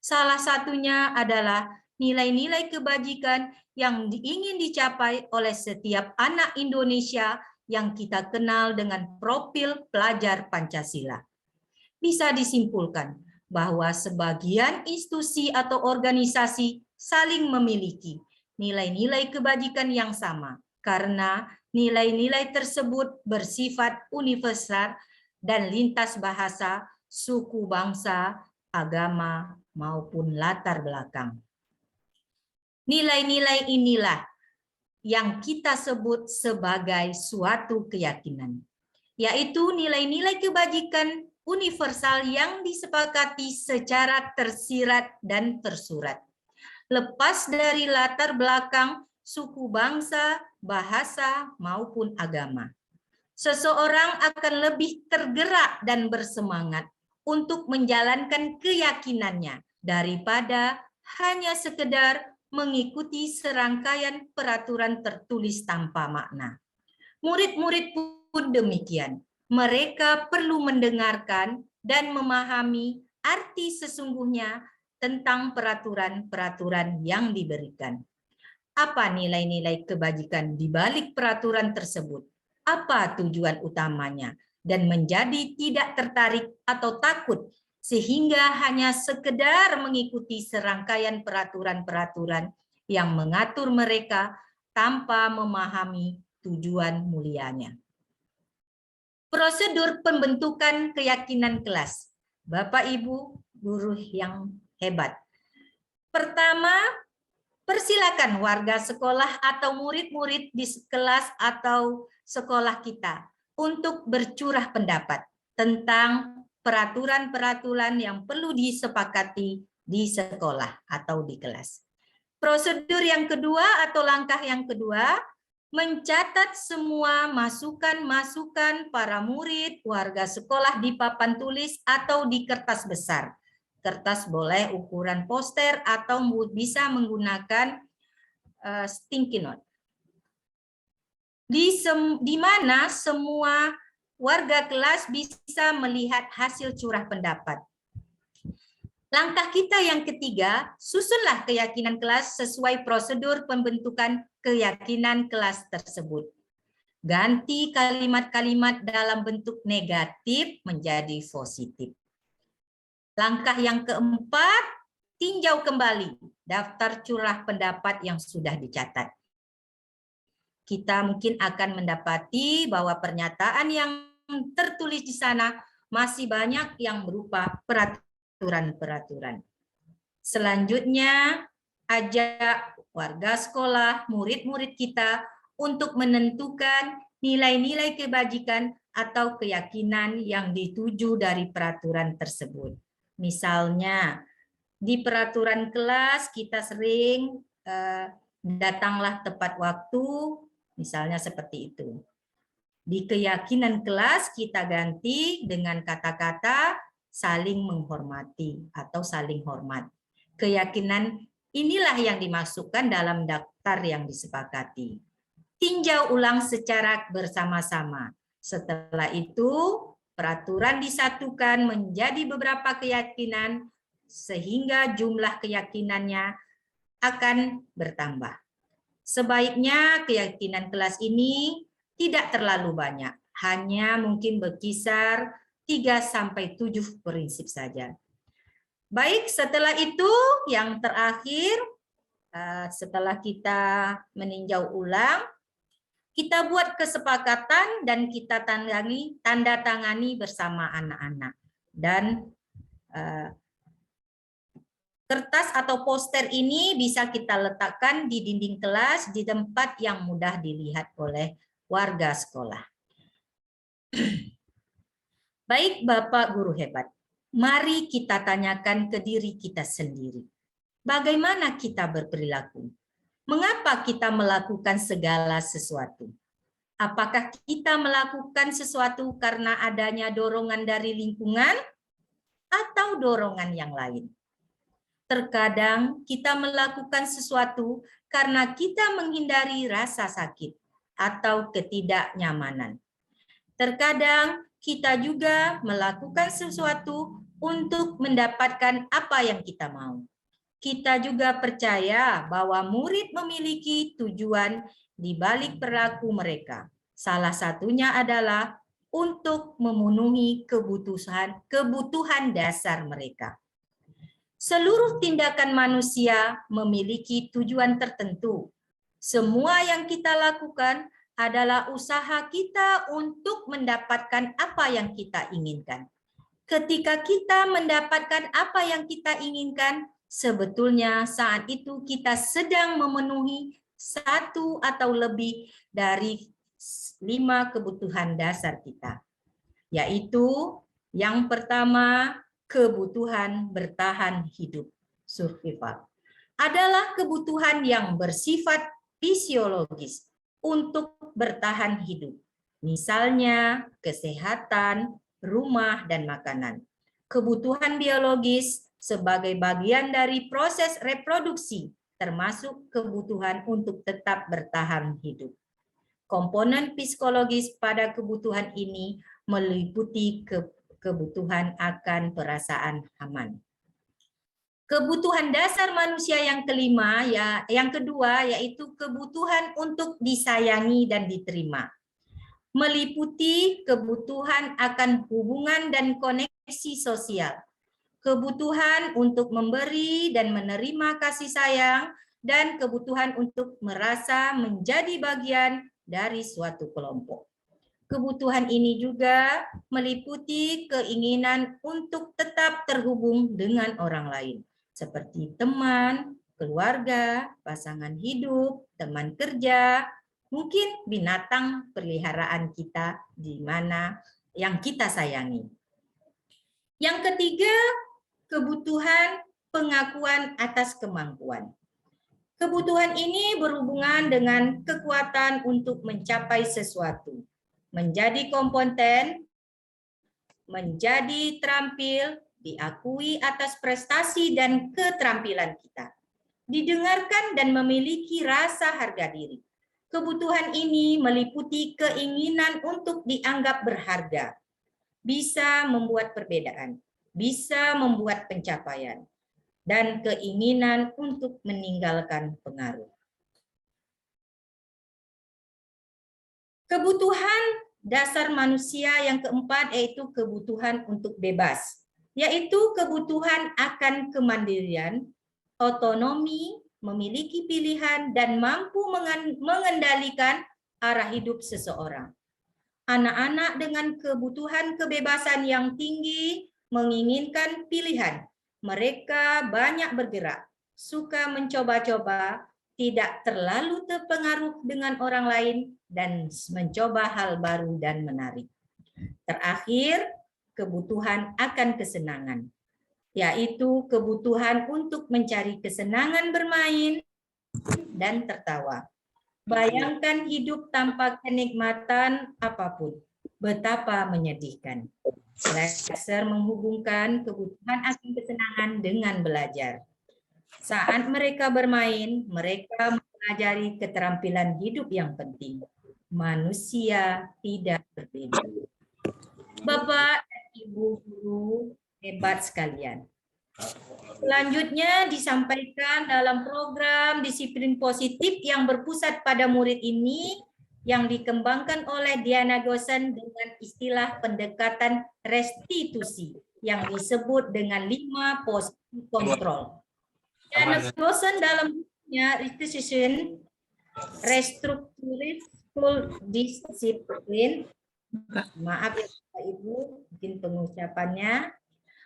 Salah satunya adalah nilai-nilai kebajikan yang ingin dicapai oleh setiap anak Indonesia yang kita kenal dengan profil pelajar Pancasila. Bisa disimpulkan bahwa sebagian institusi atau organisasi saling memiliki nilai-nilai kebajikan yang sama karena nilai-nilai tersebut bersifat universal dan lintas bahasa, suku bangsa, agama, maupun latar belakang. Nilai-nilai inilah yang kita sebut sebagai suatu keyakinan, yaitu nilai-nilai kebajikan universal yang disepakati secara tersirat dan tersurat. Lepas dari latar belakang, suku bangsa, bahasa, maupun agama. Seseorang akan lebih tergerak dan bersemangat untuk menjalankan keyakinannya daripada hanya sekedar mengikuti serangkaian peraturan tertulis tanpa makna. Murid-murid pun demikian. Mereka perlu mendengarkan dan memahami arti sesungguhnya tentang peraturan-peraturan yang diberikan. Apa nilai-nilai kebajikan di balik peraturan tersebut? Apa tujuan utamanya? Dan menjadi tidak tertarik atau takut sehingga hanya sekedar mengikuti serangkaian peraturan-peraturan yang mengatur mereka tanpa memahami tujuan mulianya. Prosedur pembentukan keyakinan kelas. Bapak Ibu guru yang hebat. Pertama, persilakan warga sekolah atau murid-murid di kelas atau sekolah kita untuk bercurah pendapat tentang peraturan-peraturan yang perlu disepakati di sekolah atau di kelas. Prosedur yang kedua atau langkah yang kedua, mencatat semua masukan-masukan para murid, warga sekolah di papan tulis atau di kertas besar. Kertas boleh ukuran poster atau bisa menggunakan sticky note. Di mana semua warga kelas bisa melihat hasil curah pendapat. Langkah kita yang ketiga, susunlah keyakinan kelas sesuai prosedur pembentukan keyakinan kelas tersebut. Ganti kalimat-kalimat dalam bentuk negatif menjadi positif. Langkah yang keempat, tinjau kembali daftar curah pendapat yang sudah dicatat. Kita mungkin akan mendapati bahwa pernyataan yang tertulis di sana masih banyak yang berupa peraturan-peraturan. Selanjutnya, ajak warga sekolah, murid-murid kita untuk menentukan nilai-nilai kebajikan atau keyakinan yang dituju dari peraturan tersebut. Misalnya, di peraturan kelas kita sering datanglah tepat waktu, misalnya seperti itu. Di keyakinan kelas kita ganti dengan kata-kata saling menghormati atau saling hormat. Keyakinan inilah yang dimasukkan dalam daftar yang disepakati. Tinjau ulang secara bersama-sama. Setelah itu, peraturan disatukan menjadi beberapa keyakinan sehingga jumlah keyakinannya akan bertambah. Sebaiknya keyakinan kelas ini tidak terlalu banyak, hanya mungkin berkisar 3-7 prinsip saja. Baik, setelah itu yang terakhir, setelah kita meninjau ulang, Kita buat kesepakatan dan kita tanda tangani bersama anak-anak. Dan kertas atau poster ini bisa kita letakkan di dinding kelas di tempat yang mudah dilihat oleh warga sekolah. Baik Bapak Guru hebat, mari kita tanyakan ke diri kita sendiri. Bagaimana kita berperilaku? Mengapa kita melakukan segala sesuatu? Apakah kita melakukan sesuatu karena adanya dorongan dari lingkungan atau dorongan yang lain? Terkadang kita melakukan sesuatu karena kita menghindari rasa sakit atau ketidaknyamanan. Terkadang kita juga melakukan sesuatu untuk mendapatkan apa yang kita mau. Kita juga percaya bahwa murid memiliki tujuan di balik perilaku mereka. Salah satunya adalah untuk memenuhi kebutuhan dasar mereka. Seluruh tindakan manusia memiliki tujuan tertentu. Semua yang kita lakukan adalah usaha kita untuk mendapatkan apa yang kita inginkan. Ketika kita mendapatkan apa yang kita inginkan, sebetulnya saat itu kita sedang memenuhi satu atau lebih dari 5 kebutuhan dasar kita. Yaitu yang pertama, kebutuhan bertahan hidup, survival. Adalah kebutuhan yang bersifat fisiologis untuk bertahan hidup. Misalnya kesehatan, rumah, dan makanan. Kebutuhan biologis sebagai bagian dari proses reproduksi, termasuk kebutuhan untuk tetap bertahan hidup. Komponen psikologis pada kebutuhan ini meliputi kebutuhan akan perasaan aman. Kebutuhan dasar manusia yang kelima, yang kedua, yaitu kebutuhan untuk disayangi dan diterima. Meliputi kebutuhan akan hubungan dan koneksi sosial. Kebutuhan untuk memberi dan menerima kasih sayang, dan kebutuhan untuk merasa menjadi bagian dari suatu kelompok. Kebutuhan ini juga meliputi keinginan untuk tetap terhubung dengan orang lain, seperti teman, keluarga, pasangan hidup, teman kerja, mungkin binatang peliharaan kita di mana yang kita sayangi. Yang ketiga, kebutuhan pengakuan atas kemampuan. Kebutuhan ini berhubungan dengan kekuatan untuk mencapai sesuatu, menjadi kompeten, menjadi terampil, diakui atas prestasi dan keterampilan kita, didengarkan dan memiliki rasa harga diri. Kebutuhan ini meliputi keinginan untuk dianggap berharga, bisa membuat perbedaan, bisa membuat pencapaian, dan keinginan untuk meninggalkan pengaruh. Kebutuhan dasar manusia yang keempat yaitu kebutuhan untuk bebas, yaitu kebutuhan akan kemandirian, otonomi, memiliki pilihan, dan mampu mengendalikan arah hidup seseorang. Anak-anak dengan kebutuhan kebebasan yang tinggi menginginkan pilihan. Mereka banyak bergerak, suka mencoba-coba, tidak terlalu terpengaruh dengan orang lain, dan mencoba hal baru dan menarik. Terakhir, kebutuhan akan kesenangan, yaitu kebutuhan untuk mencari kesenangan bermain dan tertawa. Bayangkan hidup tanpa kenikmatan apapun, betapa menyedihkan. Lasser menghubungkan kebutuhan akan kesenangan dengan belajar. Saat mereka bermain, mereka mempelajari keterampilan hidup yang penting. Manusia tidak berbeda. Bapak dan Ibu guru hebat sekalian. Selanjutnya disampaikan dalam program disiplin positif yang berpusat pada murid ini yang dikembangkan oleh Diana Goosen dengan istilah pendekatan restitusi yang disebut dengan 5 posisi kontrol. Diana Goosen dalam bukunya Restitution, Restructuring full disiplin. Maaf ya Bapak Ibu, mungkin pengucapannya.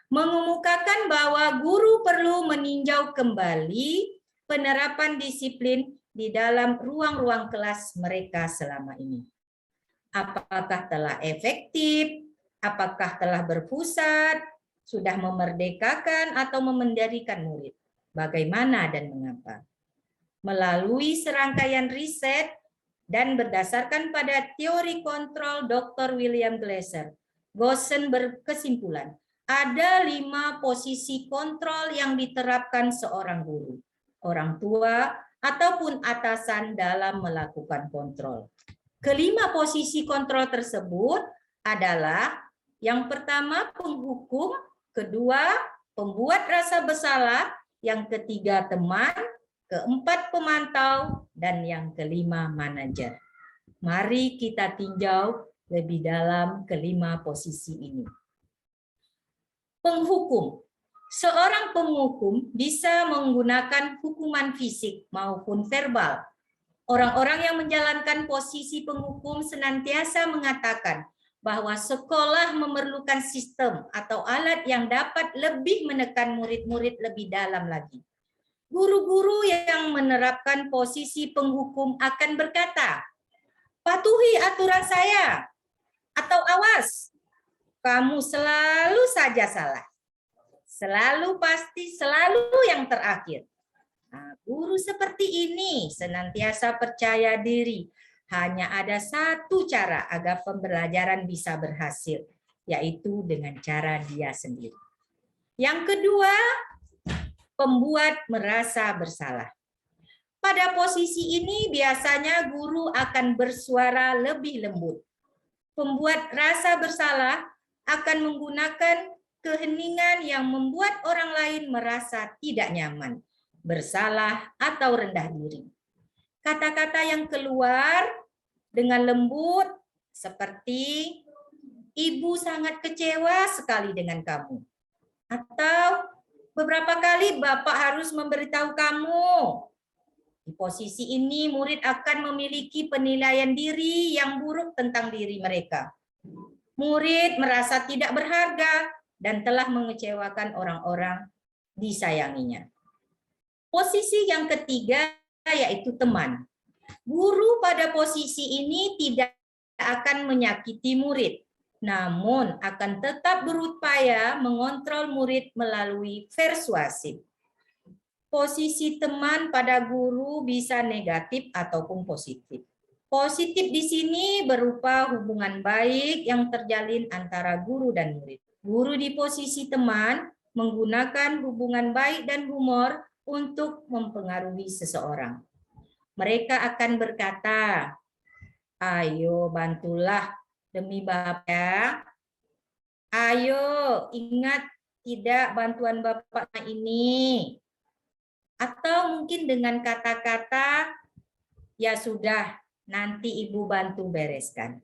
Mengemukakan bahwa guru perlu meninjau kembali penerapan disiplin di dalam ruang-ruang kelas mereka selama ini. Apakah telah efektif, apakah telah berpusat, sudah memerdekakan atau memendarikan murid, bagaimana dan mengapa. Melalui serangkaian riset dan berdasarkan pada teori kontrol Dr. William Glasser, Goosen berkesimpulan, ada 5 posisi kontrol yang diterapkan seorang guru, orang tua, ataupun atasan dalam melakukan kontrol. Kelima posisi kontrol tersebut adalah yang pertama penghukum, kedua pembuat rasa bersalah, yang ketiga teman, keempat pemantau, dan yang kelima manajer. Mari kita tinjau lebih dalam kelima posisi ini. Penghukum. Seorang penghukum bisa menggunakan hukuman fisik maupun verbal. Orang-orang yang menjalankan posisi penghukum senantiasa mengatakan bahwa sekolah memerlukan sistem atau alat yang dapat lebih menekan murid-murid lebih dalam lagi. Guru-guru yang menerapkan posisi penghukum akan berkata, patuhi aturan saya, atau awas, kamu selalu saja salah. Selalu pasti, selalu yang terakhir. Nah, guru seperti ini senantiasa percaya diri. Hanya ada satu cara agar pembelajaran bisa berhasil, yaitu dengan cara dia sendiri. Yang kedua, pembuat merasa bersalah. Pada posisi ini biasanya guru akan bersuara lebih lembut. Pembuat rasa bersalah akan menggunakan keheningan yang membuat orang lain merasa tidak nyaman, bersalah, atau rendah diri. Kata-kata yang keluar dengan lembut seperti, ibu sangat kecewa sekali dengan kamu. Atau, beberapa kali Bapak harus memberitahu kamu. Di posisi ini, murid akan memiliki penilaian diri yang buruk tentang diri mereka. Murid merasa tidak berharga dan telah mengecewakan orang-orang disayanginya. Posisi yang ketiga yaitu teman. Guru pada posisi ini tidak akan menyakiti murid, namun akan tetap berupaya mengontrol murid melalui persuasif. Posisi teman pada guru bisa negatif ataupun positif. Positif di sini berupa hubungan baik yang terjalin antara guru dan murid. Guru di posisi teman menggunakan hubungan baik dan humor untuk mempengaruhi seseorang. Mereka akan berkata, ayo bantulah demi Bapak ya. Ayo ingat tidak bantuan Bapak ini. Atau mungkin dengan kata-kata, ya sudah nanti Ibu bantu bereskan.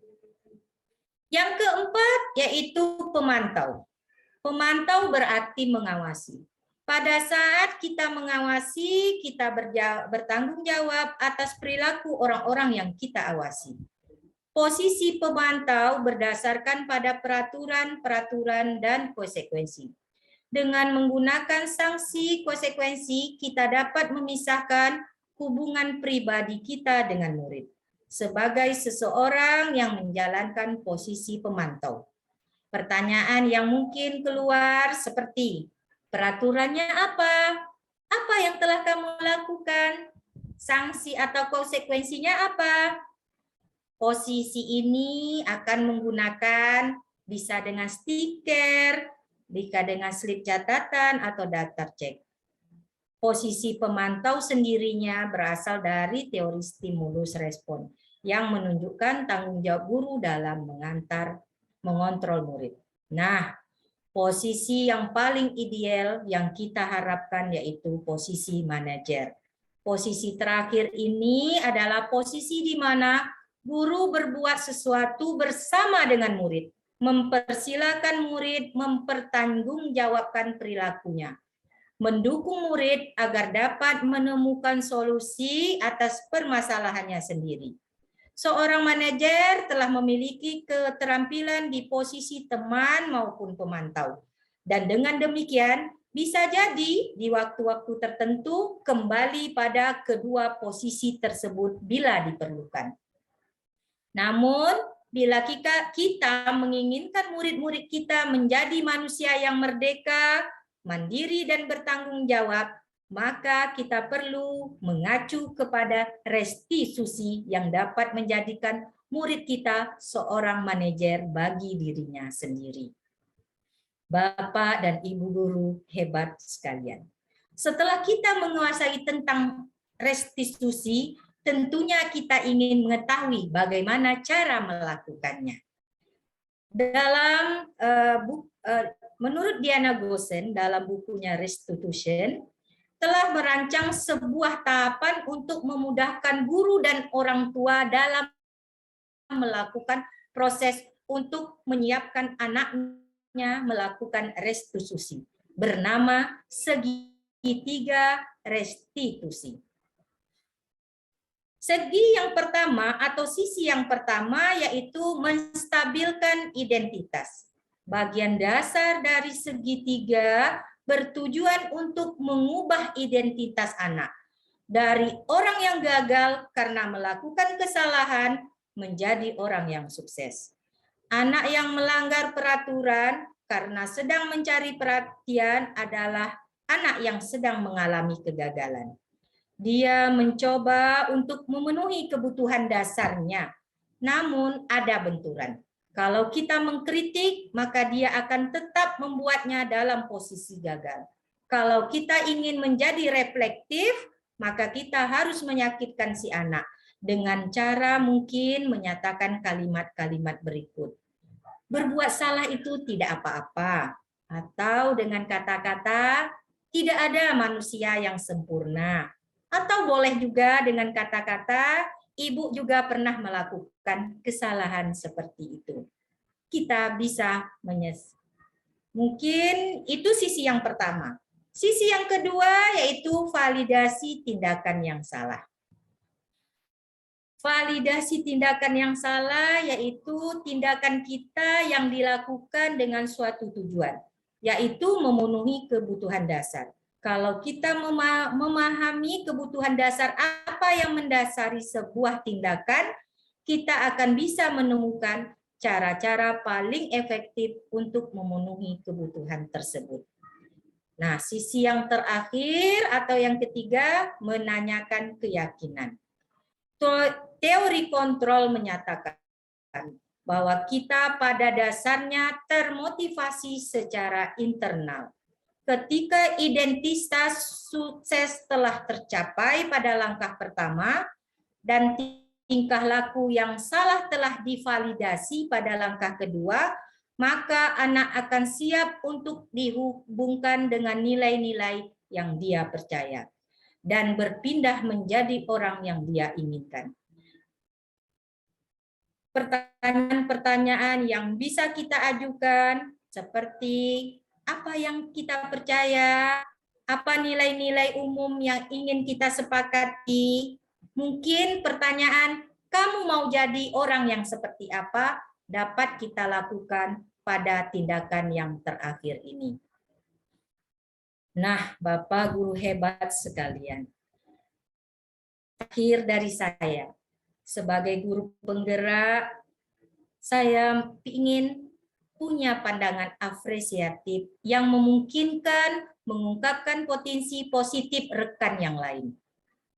Yang keempat yaitu pemantau. Pemantau berarti mengawasi. Pada saat kita mengawasi, kita bertanggung jawab atas perilaku orang-orang yang kita awasi. Posisi pemantau berdasarkan pada peraturan dan konsekuensi. Dengan menggunakan sanksi konsekuensi, kita dapat memisahkan hubungan pribadi kita dengan murid sebagai seseorang yang menjalankan posisi pemantau. Pertanyaan yang mungkin keluar seperti, peraturannya apa? Apa yang telah kamu lakukan? Sanksi atau konsekuensinya apa? Posisi ini akan menggunakan bisa dengan stiker, bisa dengan slip catatan atau daftar cek. Posisi pemantau sendirinya berasal dari teori stimulus respon yang menunjukkan tanggung jawab guru dalam mengontrol murid. Nah, posisi yang paling ideal yang kita harapkan yaitu posisi manajer. Posisi terakhir ini adalah posisi di mana guru berbuat sesuatu bersama dengan murid, mempersilakan murid mempertanggungjawabkan perilakunya, mendukung murid agar dapat menemukan solusi atas permasalahannya sendiri. Seorang manajer telah memiliki keterampilan di posisi teman maupun pemantau. Dan dengan demikian, bisa jadi di waktu-waktu tertentu kembali pada kedua posisi tersebut bila diperlukan. Namun, bila kita menginginkan murid-murid kita menjadi manusia yang merdeka, mandiri, dan bertanggung jawab, maka kita perlu mengacu kepada restitusi yang dapat menjadikan murid kita seorang manajer bagi dirinya sendiri. Bapak dan Ibu guru hebat sekalian. Setelah kita menguasai tentang restitusi, tentunya kita ingin mengetahui bagaimana cara melakukannya. Dalam menurut Diana Goosen dalam bukunya Restitution, telah merancang sebuah tahapan untuk memudahkan guru dan orang tua dalam melakukan proses untuk menyiapkan anaknya melakukan restitusi, bernama segitiga restitusi. Segi yang pertama atau sisi yang pertama yaitu menstabilkan identitas. Bagian dasar dari segitiga bertujuan untuk mengubah identitas anak dari orang yang gagal karena melakukan kesalahan menjadi orang yang sukses. Anak yang melanggar peraturan karena sedang mencari perhatian adalah anak yang sedang mengalami kegagalan. Dia mencoba untuk memenuhi kebutuhan dasarnya, namun ada benturan. Kalau kita mengkritik, maka dia akan tetap membuatnya dalam posisi gagal. Kalau kita ingin menjadi reflektif, maka kita harus menyakitkan si anak dengan cara mungkin menyatakan kalimat-kalimat berikut. Berbuat salah itu tidak apa-apa. Atau dengan kata-kata, tidak ada manusia yang sempurna. Atau boleh juga dengan kata-kata, ibu juga pernah melakukan kesalahan seperti itu. Kita bisa menyesal. Mungkin itu sisi yang pertama. Sisi yang kedua yaitu validasi tindakan yang salah. Validasi tindakan yang salah yaitu tindakan kita yang dilakukan dengan suatu tujuan, yaitu memenuhi kebutuhan dasar. Kalau kita memahami kebutuhan dasar apa yang mendasari sebuah tindakan, kita akan bisa menemukan cara-cara paling efektif untuk memenuhi kebutuhan tersebut. Nah, sisi yang terakhir atau yang ketiga, menanyakan keyakinan. Teori kontrol menyatakan bahwa kita pada dasarnya termotivasi secara internal. Ketika identitas sukses telah tercapai pada langkah pertama dan tingkah laku yang salah telah divalidasi pada langkah kedua, maka anak akan siap untuk dihubungkan dengan nilai-nilai yang dia percaya dan berpindah menjadi orang yang dia inginkan. Pertanyaan-pertanyaan yang bisa kita ajukan seperti apa yang kita percaya, apa nilai-nilai umum yang ingin kita sepakati. Mungkin pertanyaan, kamu mau jadi orang yang seperti apa, dapat kita lakukan pada tindakan yang terakhir ini. Nah, Bapak guru hebat sekalian. Akhir dari saya, sebagai guru penggerak, saya ingin punya pandangan apresiatif yang memungkinkan mengungkapkan potensi positif rekan yang lain.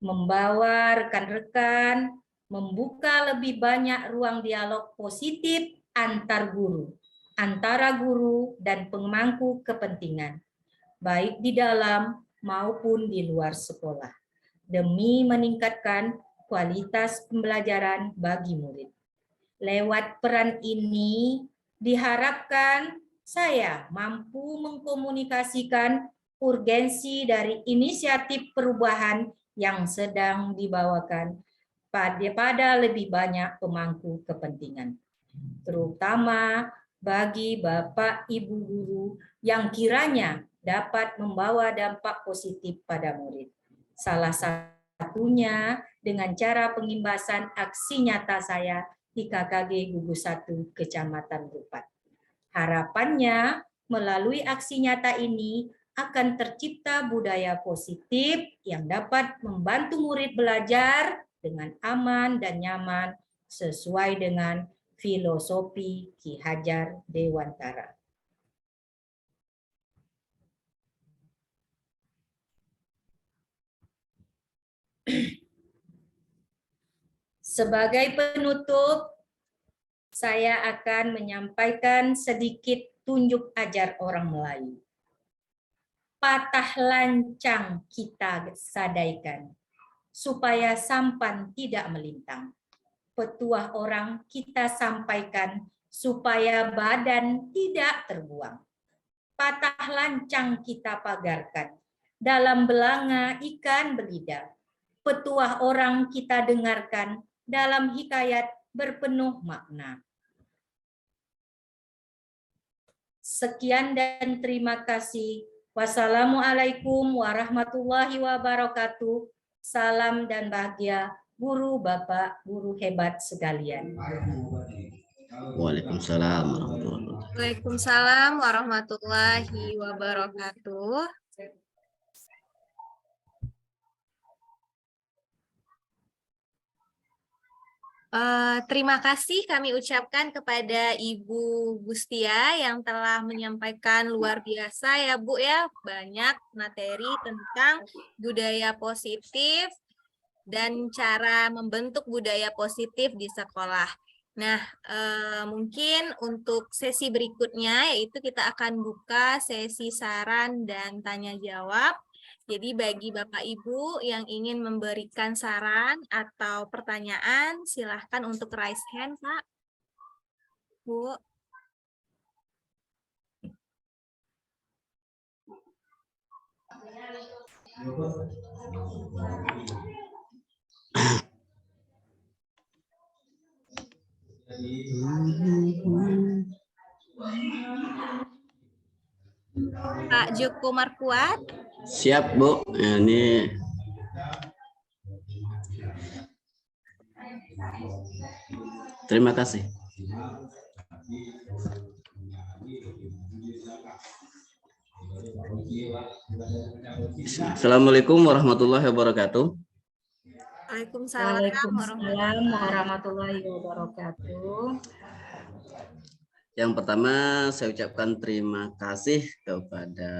Membawa rekan-rekan, membuka lebih banyak ruang dialog positif antar guru, antara guru dan pemangku kepentingan, baik di dalam maupun di luar sekolah, demi meningkatkan kualitas pembelajaran bagi murid. Lewat peran ini, diharapkan saya mampu mengkomunikasikan urgensi dari inisiatif perubahan yang sedang dibawakan pada lebih banyak pemangku kepentingan, terutama bagi Bapak Ibu guru yang kiranya dapat membawa dampak positif pada murid. Salah satu satunya dengan cara pengimbasan aksi nyata saya di KKG Gugus 1 Kecamatan Rupat. Harapannya melalui aksi nyata ini akan tercipta budaya positif yang dapat membantu murid belajar dengan aman dan nyaman sesuai dengan filosofi Ki Hajar Dewantara. Sebagai penutup, saya akan menyampaikan sedikit tunjuk ajar orang Melayu. Patah lancang kita sadaikan, supaya sampan tidak melintang. Petuah orang kita sampaikan, supaya badan tidak terbuang. Patah lancang kita pagarkan, dalam belanga ikan belida. Petuah orang kita dengarkan, dalam hikayat berpenuh makna. Sekian dan terima kasih. Wassalamualaikum warahmatullahi wabarakatuh. Salam dan bahagia guru, bapak, guru hebat sekalian. Waalaikumsalam warahmatullahi wabarakatuh. Waalaikumsalam warahmatullahi wabarakatuh. Terima kasih kami ucapkan kepada Ibu Gustia yang telah menyampaikan luar biasa ya Bu ya, banyak materi tentang budaya positif dan cara membentuk budaya positif di sekolah. Nah, mungkin untuk sesi berikutnya yaitu kita akan buka sesi saran dan tanya jawab. Jadi bagi Bapak Ibu yang ingin memberikan saran atau pertanyaan, silahkan untuk raise hand, Pak. Bu. Pak Joko Markuat. Siap, Bu. Ini terima kasih. Assalamualaikum warahmatullahi wabarakatuh. Waalaikumsalam Waalaikumsalam warahmatullahi wabarakatuh. Yang pertama saya ucapkan terima kasih kepada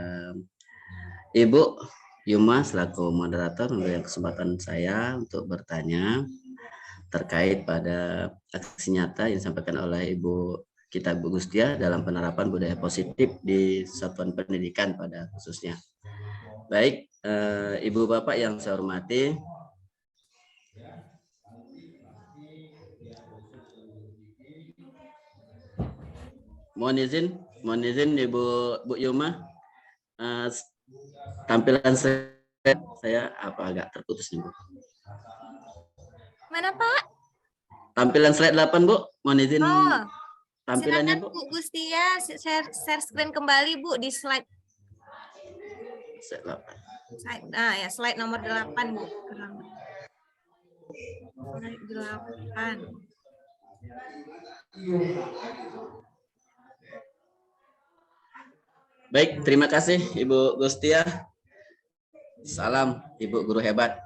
Ibu Yuma selaku moderator memberikan kesempatan saya untuk bertanya terkait pada aksi nyata yang disampaikan oleh Ibu kita Bu Gustia dalam penerapan budaya positif di satuan pendidikan pada khususnya. Baik, Ibu Bapak yang saya hormati, mohon izin Ibu Bu Yuma, tampilan saya agak terputus nih Bu. Mana Pak? Tampilan slide 8 Bu, mohon izin tampilannya Silakan Bu. Bu Gustia share screen kembali Bu di slide. Slide 8. Ya slide nomor 8 Bu. Slide 8. Baik, terima kasih Ibu Gustia. Salam Ibu Guru Hebat.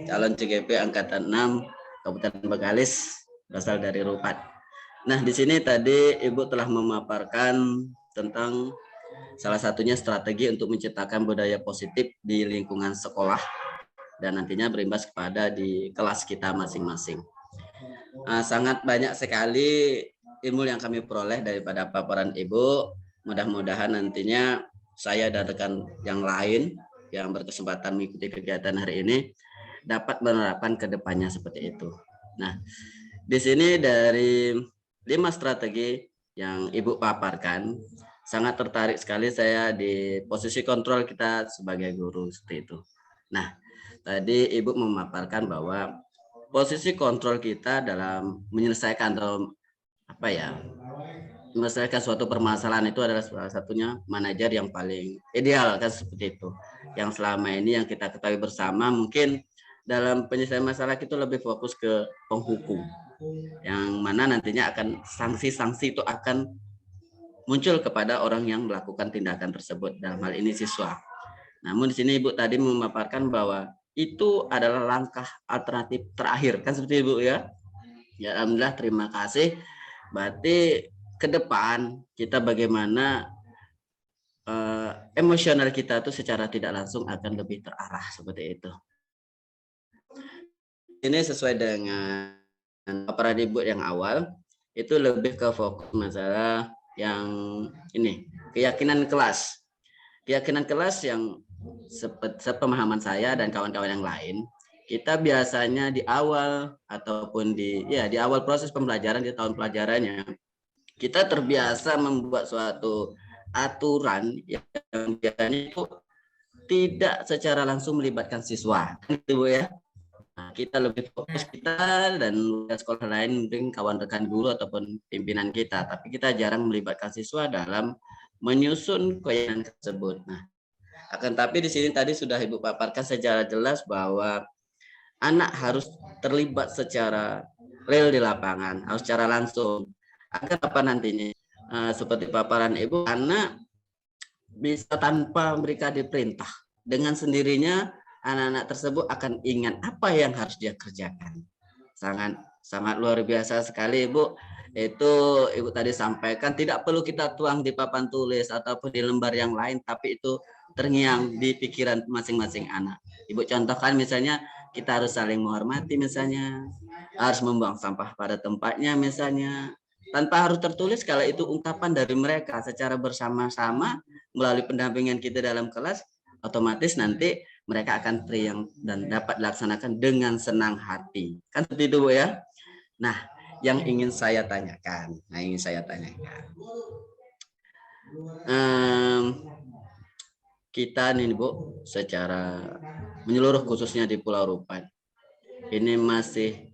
Calon CGP Angkatan 6 Kabupaten Bengkalis berasal dari Rupat. Nah, di sini tadi Ibu telah memaparkan tentang salah satunya strategi untuk menciptakan budaya positif di lingkungan sekolah dan nantinya berimbas kepada di kelas kita masing-masing. Sangat banyak sekali ilmu yang kami peroleh daripada paparan Ibu. Mudah-mudahan nantinya saya dan rekan yang lain yang berkesempatan mengikuti kegiatan hari ini dapat menerapkan ke depannya seperti itu. Nah, di sini dari 5 strategi yang Ibu paparkan, sangat tertarik sekali saya di posisi kontrol kita sebagai guru seperti itu. Nah, tadi Ibu memaparkan bahwa posisi kontrol kita dalam menyelesaikan atau menyelesaikan suatu permasalahan itu adalah salah satunya manajer yang paling ideal kan seperti itu. Yang selama ini yang kita ketahui bersama mungkin dalam penyelesaian masalah itu lebih fokus ke penghukum, yang mana nantinya akan sanksi-sanksi itu akan muncul kepada orang yang melakukan tindakan tersebut, dalam hal ini siswa. Namun di sini Ibu tadi memaparkan bahwa itu adalah langkah alternatif terakhir, kan seperti Ibu ya. Ya, alhamdulillah, terima kasih. Berarti ke depan kita bagaimana emosional kita itu secara tidak langsung akan lebih terarah seperti itu. Ini sesuai dengan paparan Ibu yang awal, itu lebih ke fokus masalah yang ini, keyakinan kelas. Keyakinan kelas yang sepemahaman saya dan kawan-kawan yang lain, kita biasanya di awal ataupun di awal proses pembelajaran, di tahun pelajarannya, kita terbiasa membuat suatu aturan yang biasanya itu tidak secara langsung melibatkan siswa, gitu Bu ya. Nah, kita lebih fokus kita dan sekolah lain mungkin kawan rekan guru ataupun pimpinan kita, tapi kita jarang melibatkan siswa dalam menyusun keyakinan tersebut. Nah, akan tapi di sini tadi sudah Ibu paparkan secara jelas bahwa anak harus terlibat secara real di lapangan, harus secara langsung. Agar apa nantinya? Seperti paparan Ibu, anak bisa tanpa mereka diperintah, dengan sendirinya anak-anak tersebut akan ingat apa yang harus dia kerjakan. Sangat luar biasa sekali Ibu. Itu Ibu tadi sampaikan, tidak perlu kita tuang di papan tulis ataupun di lembar yang lain, tapi itu terngiang di pikiran masing-masing anak. Ibu contohkan misalnya, kita harus saling menghormati misalnya, harus membuang sampah pada tempatnya misalnya, tanpa harus tertulis. Kalau itu ungkapan dari mereka secara bersama-sama melalui pendampingan kita dalam kelas, otomatis nanti mereka akan teriang dan dapat dilaksanakan dengan senang hati. Kan seperti itu Bu ya. Nah, yang ingin saya tanyakan, kita nih Bu, secara menyeluruh khususnya di Pulau Rupat, ini masih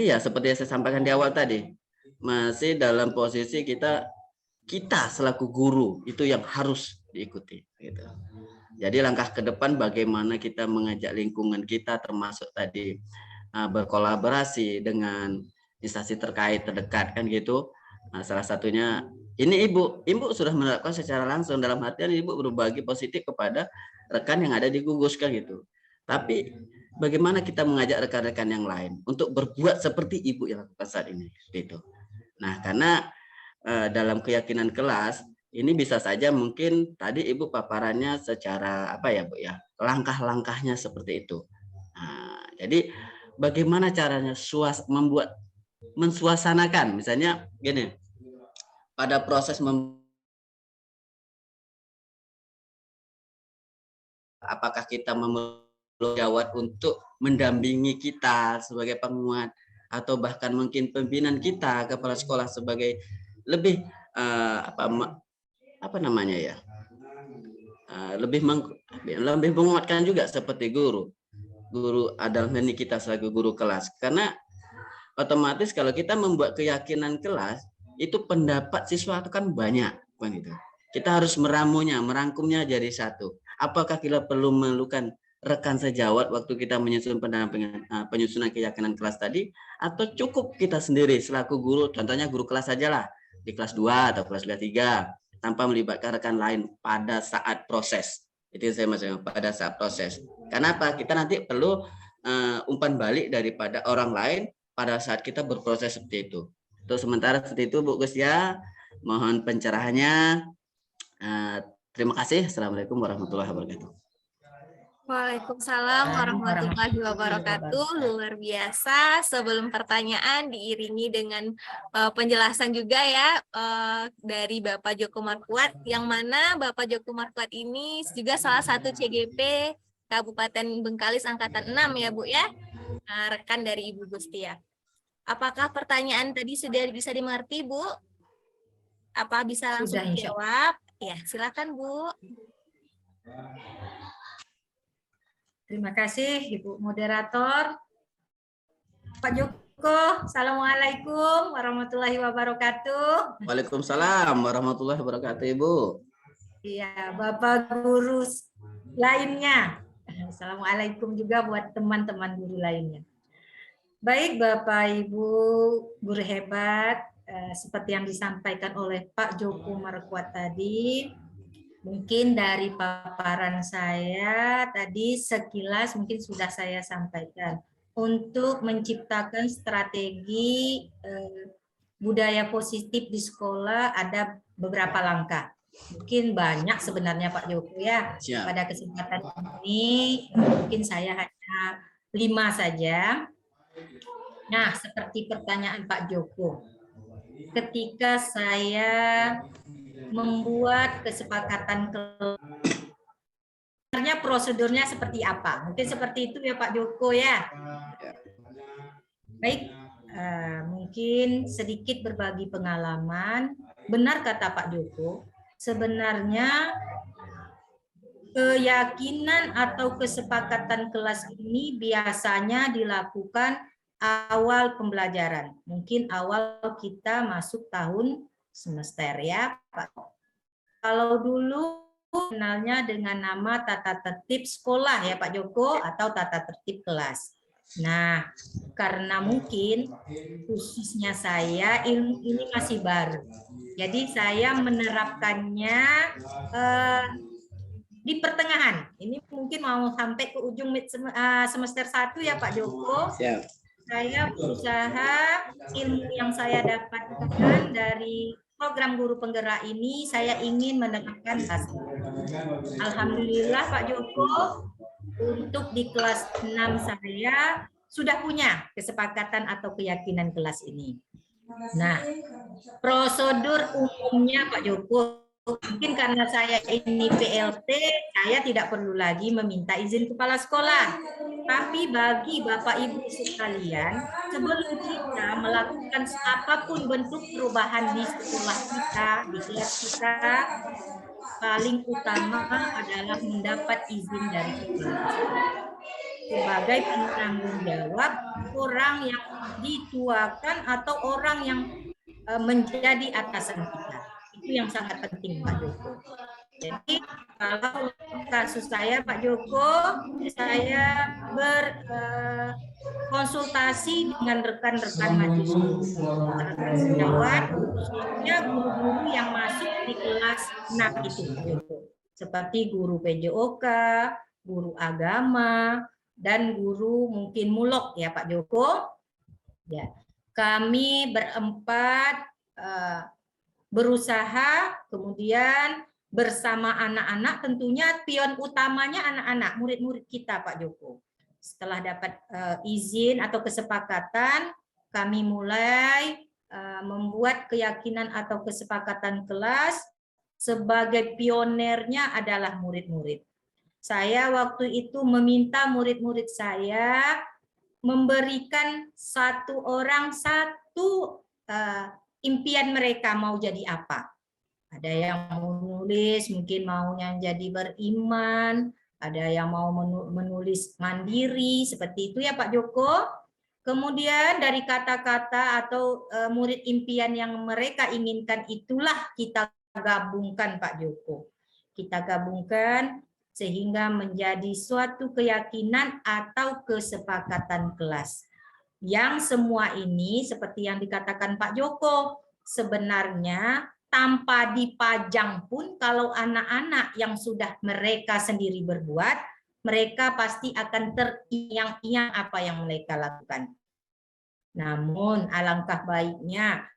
ya seperti yang saya sampaikan di awal tadi, masih dalam posisi kita selaku guru itu yang harus diikuti gitu. Jadi langkah ke depan bagaimana kita mengajak lingkungan kita, termasuk tadi berkolaborasi dengan instansi terdekat kan gitu. Nah, salah satunya ini Ibu sudah menerapkan secara langsung, dalam artian Ibu berbagi positif kepada rekan yang ada di gugus kan gitu. Tapi bagaimana kita mengajak rekan-rekan yang lain untuk berbuat seperti Ibu yang lakukan saat ini gitu. Nah, karena dalam keyakinan kelas ini bisa saja mungkin tadi Ibu paparannya secara apa ya Bu ya, langkah-langkahnya seperti itu. Nah, jadi bagaimana caranya mensuasanakan, misalnya gini, pada proses apakah kita jawab untuk mendampingi kita sebagai penguat, atau bahkan mungkin pimpinan kita, kepala sekolah sebagai lebih lebih menguatkan juga seperti guru adalah ini kita sebagai guru kelas. Karena otomatis kalau kita membuat keyakinan kelas, itu pendapat siswa itu kan banyak kan gitu. Kita harus merangkumnya jadi satu. Apakah kita perlu memerlukan rekan sejawat waktu kita menyusun penyusunan keyakinan kelas tadi, atau cukup kita sendiri selaku guru, contohnya guru kelas sajalah di kelas 2 atau kelas 3 tanpa melibatkan rekan lain pada saat proses. Itu saya maksudnya, pada saat proses. Kenapa? Kita nanti perlu umpan balik daripada orang lain pada saat kita berproses seperti itu. Untuk sementara seperti itu Bu Gustia, mohon pencerahannya. Terima kasih. Assalamualaikum warahmatullahi wabarakatuh. Waalaikumsalam warahmatullahi wabarakatuh. Luar biasa. Sebelum pertanyaan diiringi dengan penjelasan juga ya dari Bapak Joko Markuat, yang mana Bapak Joko Markuat ini juga salah satu CGP Kabupaten Bengkalis Angkatan 6 ya Bu ya, rekan dari Ibu Gustia. Apakah pertanyaan tadi sudah bisa dimengerti Bu? Apa bisa langsung dijawab? Ya, silakan Bu. Terima kasih Ibu Moderator. Pak Joko, Assalamualaikum warahmatullahi wabarakatuh. Waalaikumsalam warahmatullahi wabarakatuh Ibu. Iya, Bapak guru lainnya. Assalamualaikum juga buat teman-teman guru lainnya. Baik Bapak Ibu guru hebat, seperti yang disampaikan oleh Pak Joko Markuat tadi, mungkin dari paparan saya tadi sekilas mungkin sudah saya sampaikan. Untuk menciptakan strategi budaya positif di sekolah ada beberapa langkah. Mungkin banyak sebenarnya Pak Joko ya. Siap. Pada kesempatan ini mungkin saya hanya 5 saja. Nah, seperti pertanyaan Pak Joko. Ketika saya membuat kesepakatan sebenarnya prosedurnya seperti apa? Mungkin seperti itu ya Pak Joko ya. Baik, mungkin sedikit berbagi pengalaman. Benar kata Pak Joko, sebenarnya keyakinan atau kesepakatan kelas ini biasanya dilakukan awal pembelajaran. Mungkin awal kita masuk tahun semester ya Pak. Kalau dulu kenalnya dengan nama tata tertib sekolah ya Pak Joko atau tata tertib kelas. Nah, karena mungkin khususnya saya ilmu ini masih baru. Jadi saya menerapkannya di pertengahan. Ini mungkin mau sampai ke ujung semester 1 ya Pak Joko. Siap. Saya berusaha ilmu yang saya dapatkan dari program guru penggerak ini saya ingin menerapkan hasil. Alhamdulillah Pak Joko, untuk di kelas 6 saya sudah punya kesepakatan atau keyakinan kelas ini. Nah, prosedur umumnya Pak Joko, mungkin karena saya ini PLT, saya tidak perlu lagi meminta izin kepala sekolah. Tapi bagi Bapak Ibu sekalian, sebelum kita melakukan apapun bentuk perubahan di sekolah kita, di kelas kita, paling utama adalah mendapat izin dari kepala sekolah. Sebagai penanggung jawab orang yang dituakan atau orang yang menjadi atasan kita. Itu yang sangat penting Pak Joko. Jadi kalau kasus saya Pak Joko, saya berkonsultasi dengan rekan-rekan majelis sejawat, khususnya guru-guru yang masuk di kelas 6 itu Pak Joko. Seperti guru PJOK, guru agama, dan guru mungkin mulok ya Pak Joko. Ya, kami berempat berusaha, kemudian bersama anak-anak, tentunya pion utamanya anak-anak, murid-murid kita Pak Joko. Setelah dapat izin atau kesepakatan, kami mulai membuat keyakinan atau kesepakatan kelas. Sebagai pionernya adalah murid-murid. Saya waktu itu meminta murid-murid saya memberikan satu orang satu impian mereka mau jadi apa. Ada yang mau menulis, mungkin maunya jadi beriman, ada yang mau menulis mandiri, seperti itu ya Pak Joko. Kemudian dari kata-kata atau murid impian yang mereka inginkan itulah kita gabungkan Pak Joko. Kita gabungkan sehingga menjadi suatu keyakinan atau kesepakatan kelas. Yang semua ini seperti yang dikatakan Pak Joko, sebenarnya tanpa dipajang pun kalau anak-anak yang sudah mereka sendiri berbuat, mereka pasti akan teriang-iang apa yang mereka lakukan. Namun alangkah baiknya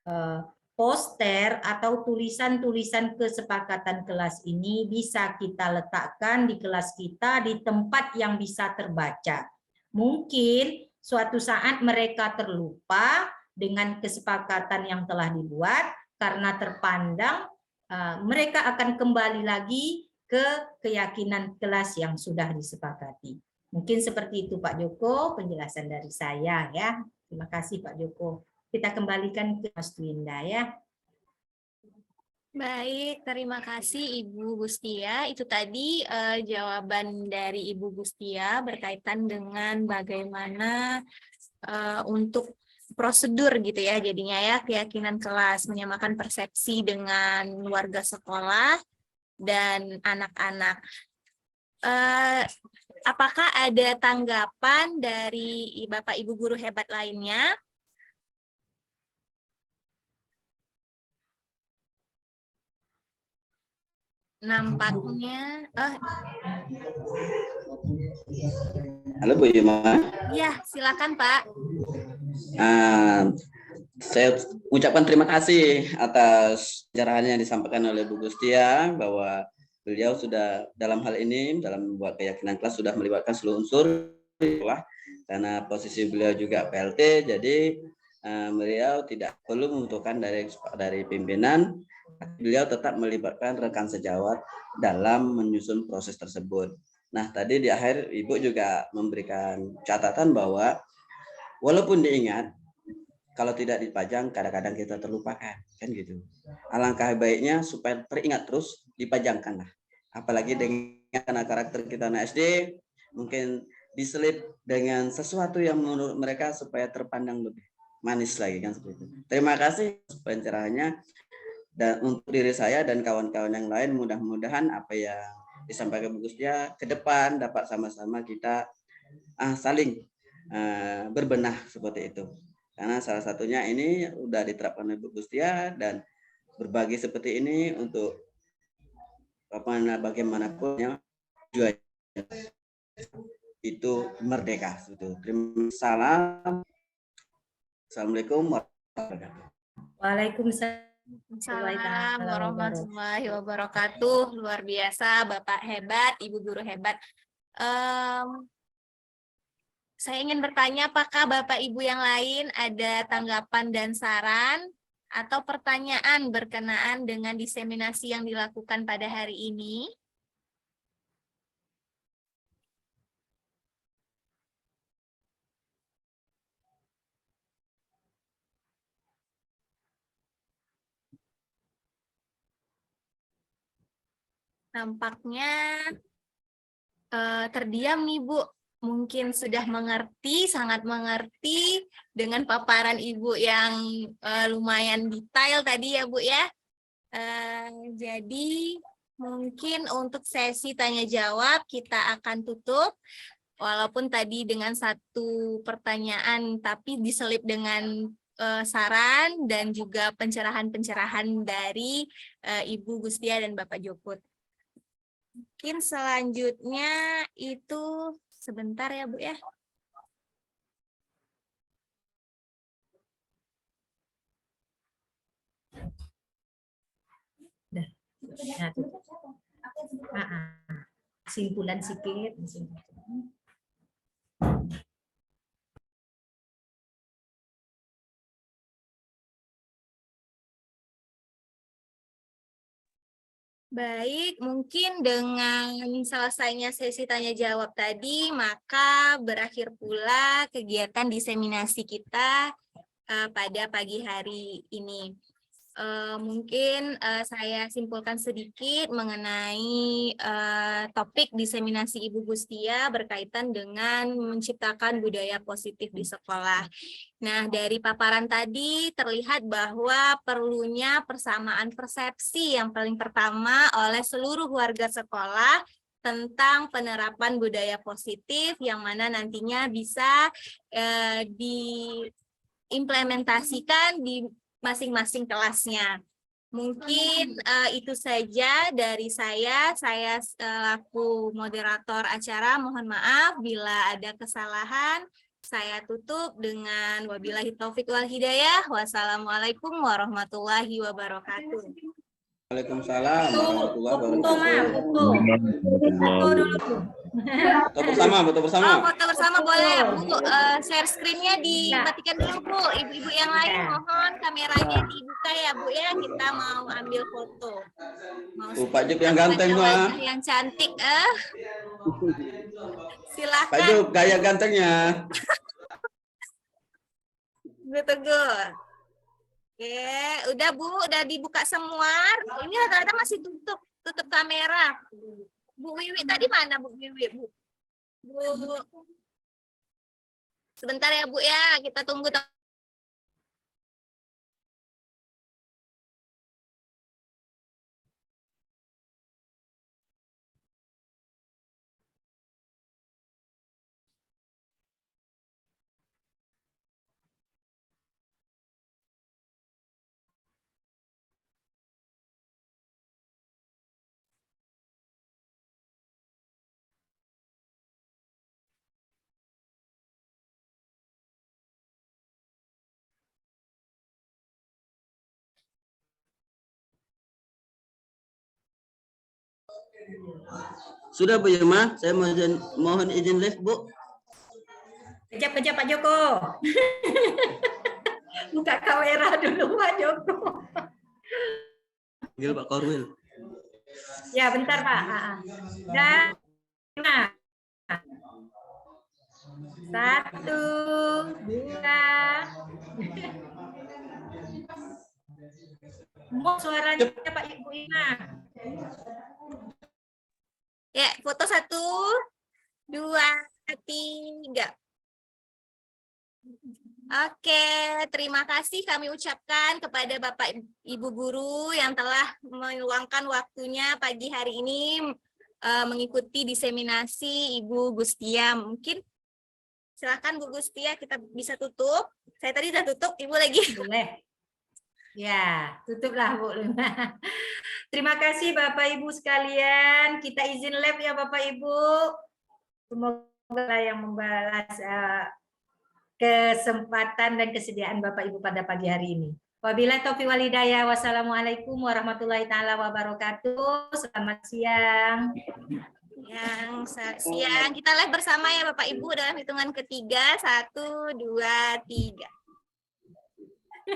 poster atau tulisan-tulisan kesepakatan kelas ini bisa kita letakkan di kelas kita di tempat yang bisa terbaca. Mungkin suatu saat mereka terlupa dengan kesepakatan yang telah dibuat, karena terpandang, mereka akan kembali lagi ke keyakinan kelas yang sudah disepakati. Mungkin seperti itu Pak Joko, penjelasan dari saya ya. Terima kasih Pak Joko. Kita kembalikan ke Mas Twinda ya. Baik, terima kasih Ibu Gustia. Itu tadi jawaban dari Ibu Gustia berkaitan dengan bagaimana untuk prosedur gitu ya, jadinya ya keyakinan kelas, menyamakan persepsi dengan warga sekolah dan anak-anak. Apakah ada tanggapan dari Bapak Ibu guru hebat lainnya? Nampaknya, Halo Bu Yuma. ya silakan Pak. Saya ucapkan terima kasih atas pencerahan yang disampaikan oleh Bu Gustia, bahwa beliau sudah dalam hal ini, dalam membuat keyakinan kelas, sudah melibatkan seluruh unsur karena posisi beliau juga PLT, jadi beliau tidak perlu membutuhkan dari pimpinan, beliau tetap melibatkan rekan sejawat dalam menyusun proses tersebut. Nah, tadi di akhir Ibu juga memberikan catatan bahwa walaupun diingat, kalau tidak dipajang kadang-kadang kita terlupakan, kan gitu. Alangkah baiknya supaya teringat terus, dipajangkanlah. Apalagi dengan karakter kita anak SD, mungkin diselip dengan sesuatu yang menurut mereka supaya terpandang lebih manis lagi, kan seperti itu. Terima kasih pencerahannya, dan untuk diri saya dan kawan-kawan yang lain, mudah-mudahan apa yang disampaikan Bu Gustia ke depan dapat sama-sama kita saling berbenah seperti itu. Karena salah satunya ini sudah diterapkan oleh Bu Gustia, dan berbagi seperti ini untuk bagaimanapun ya, tujuannya itu merdeka. Terima kasih. Assalamualaikum warahmatullahi wabarakatuh. Waalaikumsalam Assalamualaikum warahmatullahi wabarakatuh. Luar biasa, Bapak hebat, Ibu guru hebat. Saya ingin bertanya, apakah Bapak Ibu yang lain ada tanggapan dan saran atau pertanyaan berkenaan dengan diseminasi yang dilakukan pada hari ini? Nampaknya terdiam nih Bu. Mungkin sudah mengerti, sangat mengerti dengan paparan Ibu yang lumayan detail tadi ya Bu ya. Jadi mungkin untuk sesi tanya jawab kita akan tutup. Walaupun tadi dengan satu pertanyaan tapi diselip dengan saran dan juga pencerahan-pencerahan dari Ibu Gustia dan Bapak Jokut. Mungkin selanjutnya itu sebentar ya Bu ya. Simpulan sikit. Baik, mungkin dengan selesainya sesi tanya jawab tadi, maka berakhir pula kegiatan diseminasi kita pada pagi hari ini. Mungkin saya simpulkan sedikit mengenai topik diseminasi Ibu Gustia berkaitan dengan menciptakan budaya positif di sekolah. Nah, dari paparan tadi terlihat bahwa perlunya persamaan persepsi yang paling pertama oleh seluruh warga sekolah tentang penerapan budaya positif yang mana nantinya bisa diimplementasikan di masing-masing kelasnya. Mungkin itu saja dari saya. Saya selaku moderator acara mohon maaf bila ada kesalahan. Saya tutup dengan wabillahi taufik wal hidayah. Wassalamualaikum warahmatullahi wabarakatuh. Waalaikumsalam warahmatullahi wabarakatuh. Foto bersama. Oh, foto bersama boleh. Bu, share screen-nya dimatikan dulu Bu. Ibu-ibu yang lain mohon kameranya dibuka ya Bu ya. Kita mau ambil foto. Pak Juk yang ganteng tuh. Yang cantik. Silakan. Pak Juk gaya gantengnya. Teguh. Oke, udah Bu, udah dibuka semua. Ini rata-rata masih tutup kamera. Bu Wiwi tadi mana Bu Wiwi? Bu. Sebentar ya Bu ya, kita tunggu. Sudah Bu Irma, saya mohon izin live Bu. Kejap Pak Joko. Buka kamera dulu Pak Joko. Panggil Pak Korwil. Ya bentar Pak. Dan nah. 1, 2. Mau suaranya Pak Ibu Ina. Ya, foto 1, 2, 3. Oke, terima kasih kami ucapkan kepada Bapak Ibu Guru yang telah meluangkan waktunya pagi hari ini mengikuti diseminasi Ibu Gustia. Mungkin silakan Bu Gustia, kita bisa tutup. Saya tadi sudah tutup, Ibu lagi. Boleh. Ya, tutuplah Bu Luna. Terima kasih Bapak Ibu sekalian. Kita izin live ya Bapak Ibu. Semoga yang membalas kesempatan dan kesediaan Bapak Ibu pada pagi hari ini. Wabillahi taufiq wal hidayah. Wassalamualaikum warahmatullahi taala wabarakatuh. Selamat siang. Siang kita live bersama ya Bapak Ibu dalam hitungan ketiga. 1, 2, 3.